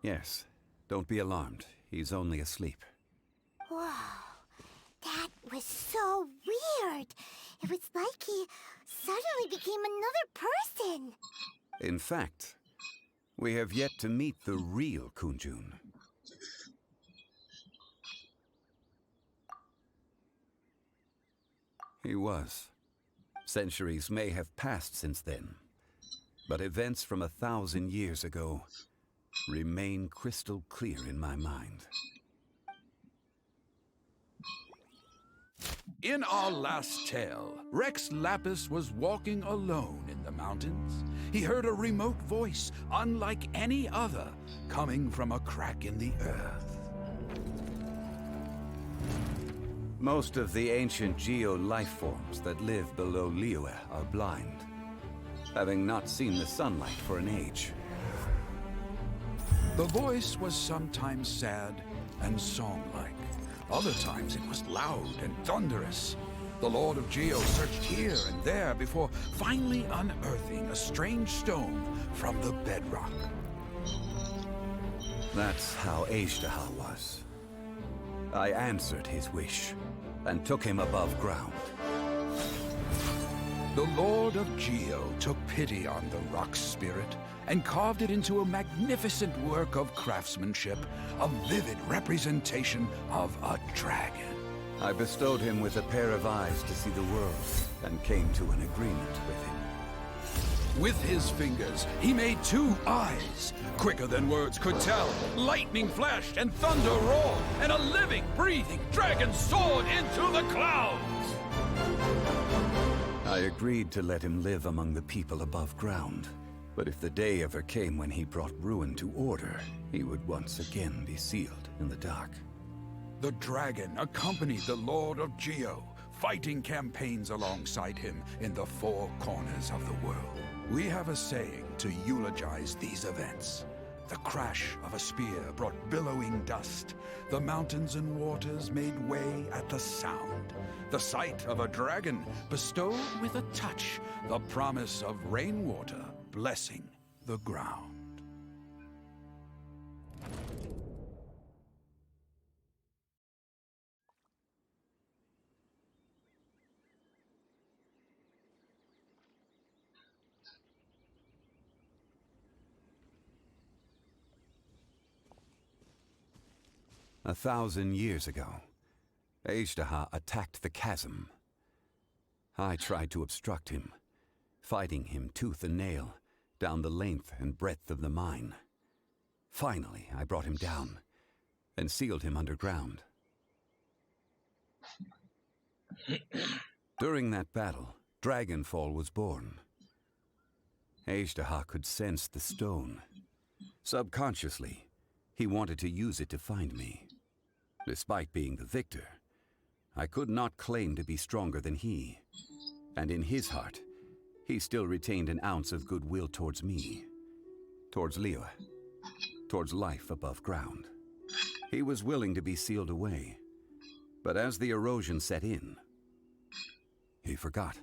Yes. Don't be alarmed. He's only asleep. Whoa, that was so weird. It was like he suddenly became another person. In fact, we have yet to meet the real Kunjun. He was. Centuries may have passed since then, but events from 1,000 years ago remain crystal clear in my mind. In our last tale, Rex Lapis was walking alone in the mountains. He heard a remote voice, unlike any other, coming from a crack in the earth. Most of the ancient geo life forms that live below Liyue are blind, having not seen the sunlight for an age. The voice was sometimes sad and song-like, Other times it was loud and thunderous. The Lord of Geo searched here and there before finally unearthing a strange stone from the bedrock. That's how Azhdaha was. I answered his wish and took him above ground. The Lord of Geo took pity on the rock spirit and carved it into a magnificent work of craftsmanship, a vivid representation of a dragon. I bestowed him with a pair of eyes to see the world and came to an agreement with him. With his fingers, he made 2 eyes. Quicker than words could tell, lightning flashed and thunder roared, and a living, breathing dragon soared into the clouds! I agreed to let him live among the people above ground. But if the day ever came when he brought ruin to order, he would once again be sealed in the dark. The dragon accompanied the Lord of Geo, fighting campaigns alongside him in the 4 corners of the world. We have a saying to eulogize these events. The crash of a spear brought billowing dust. The mountains and waters made way at the sound. The sight of a dragon bestowed with a touch the promise of rainwater blessing the ground. A 1,000 years ago, Azhdaha attacked the chasm. I tried to obstruct him, fighting him tooth and nail down the length and breadth of the mine. Finally, I brought him down and sealed him underground. During that battle, Dragonfall was born. Azhdaha could sense the stone. Subconsciously, he wanted to use it to find me. Despite being the victor, I could not claim to be stronger than he. And in his heart, he still retained an ounce of goodwill towards me, towards Liyue, towards life above ground. He was willing to be sealed away, but as the erosion set in, he forgot.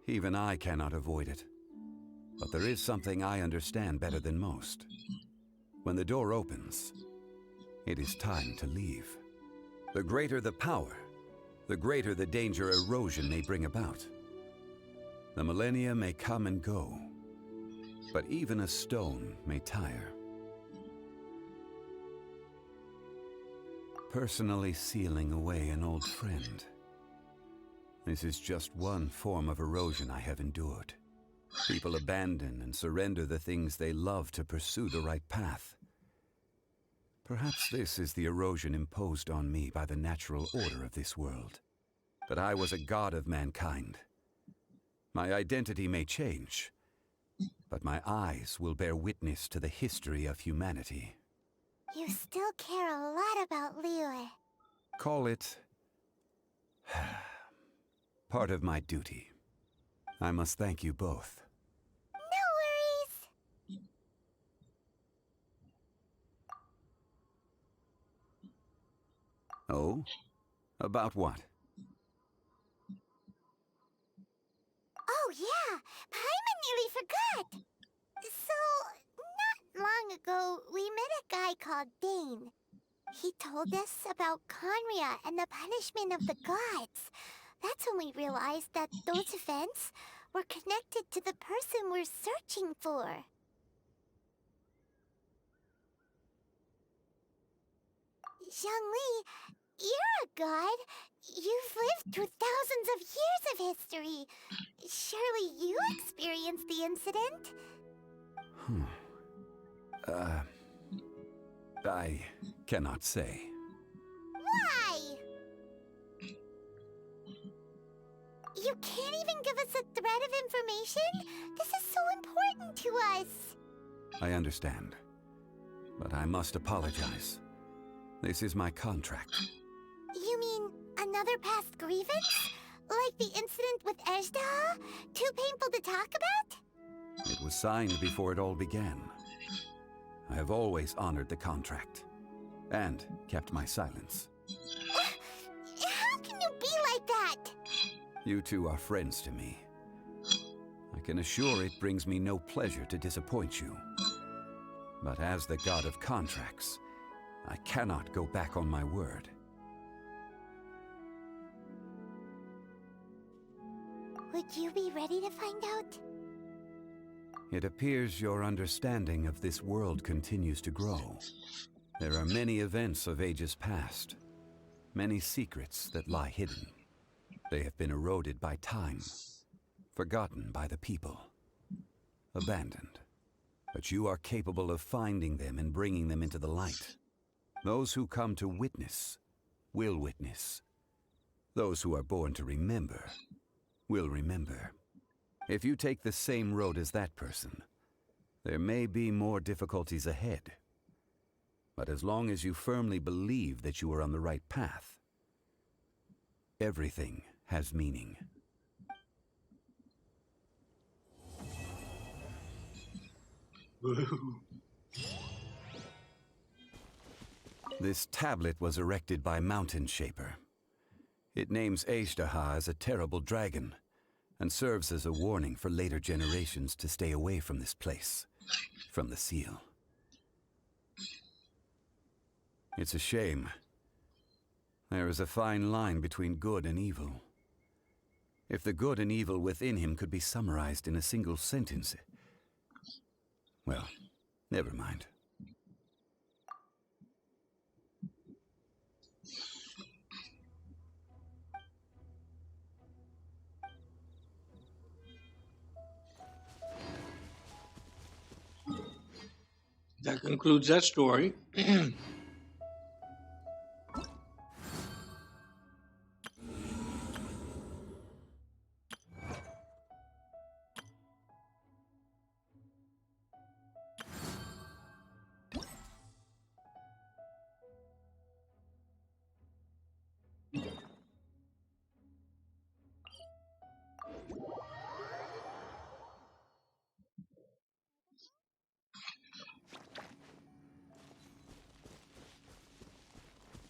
Even I cannot avoid it. But there is something I understand better than most. When the door opens, it is time to leave. The greater the power, the greater the danger erosion may bring about. The millennia may come and go, but even a stone may tire. Personally sealing away an old friend. This is just one form of erosion I have endured. People abandon and surrender the things they love to pursue the right path. Perhaps this is the erosion imposed on me by the natural order of this world. That I was a god of mankind. My identity may change, but my eyes will bear witness to the history of humanity. You still care a lot about Liyue. Call it part of my duty. I must thank you both. No worries! Oh? About what? Oh yeah! Paimon nearly forgot! So, not long ago, we met a guy called Dane. He told us about Conria and the punishment of the gods. That's when we realized that those events were connected to the person we're searching for. Zhongli, you're a god. You've lived through thousands of years of history. Surely you experienced the incident? I cannot say. Why? You can't even give us a thread of information? This is so important to us. I understand. But I must apologize. This is my contract. You mean another past grievance? Like the incident with Ejda? Too painful to talk about? It was signed before it all began. I have always honored the contract. And kept my silence. How can you be like that? You two are friends to me. I can assure it brings me no pleasure to disappoint you. But as the god of contracts, I cannot go back on my word. Would you be ready to find out? It appears your understanding of this world continues to grow. There are many events of ages past, many secrets that lie hidden. They have been eroded by time, forgotten by the people, abandoned. But you are capable of finding them and bringing them into the light. Those who come to witness will witness. Those who are born to remember will remember. If you take the same road as that person, there may be more difficulties ahead. But as long as you firmly believe that you are on the right path, everything has meaning. This tablet was erected by Mountain Shaper. It names Ejdaha as a terrible dragon, and serves as a warning for later generations to stay away from this place, from the seal. It's a shame. There is a fine line between good and evil. If the good and evil within him could be summarized in a single sentence... Well, never mind. That concludes that story.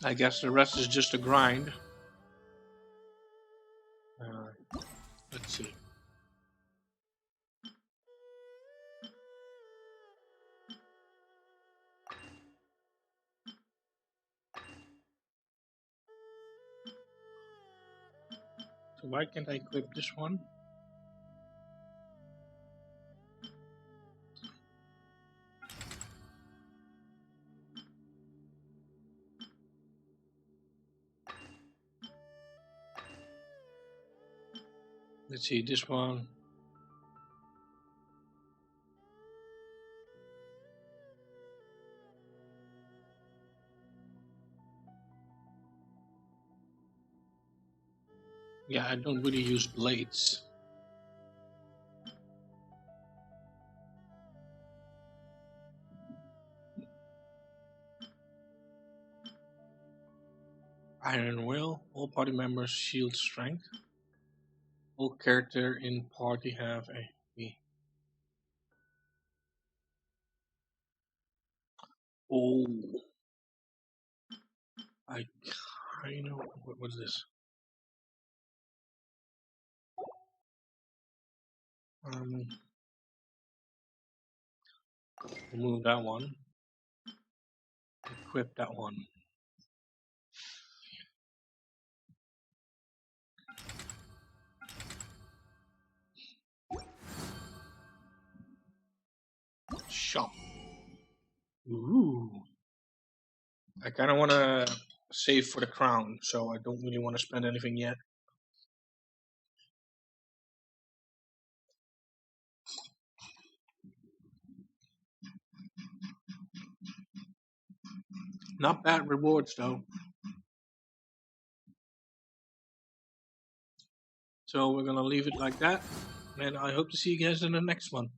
I guess the rest is just a grind. Let's see. So why can't I equip this one? Let's see, this one. Yeah, I don't really use blades. Iron Will, all party members shield strength. All character in party have a B. Oh, I kind of. What was this? Remove that one. Equip that one. Shop. Ooh. I kind of want to save for the crown, so I don't really want to spend anything yet. Not bad rewards though. So we're gonna leave it like that, and I hope to see you guys in the next one.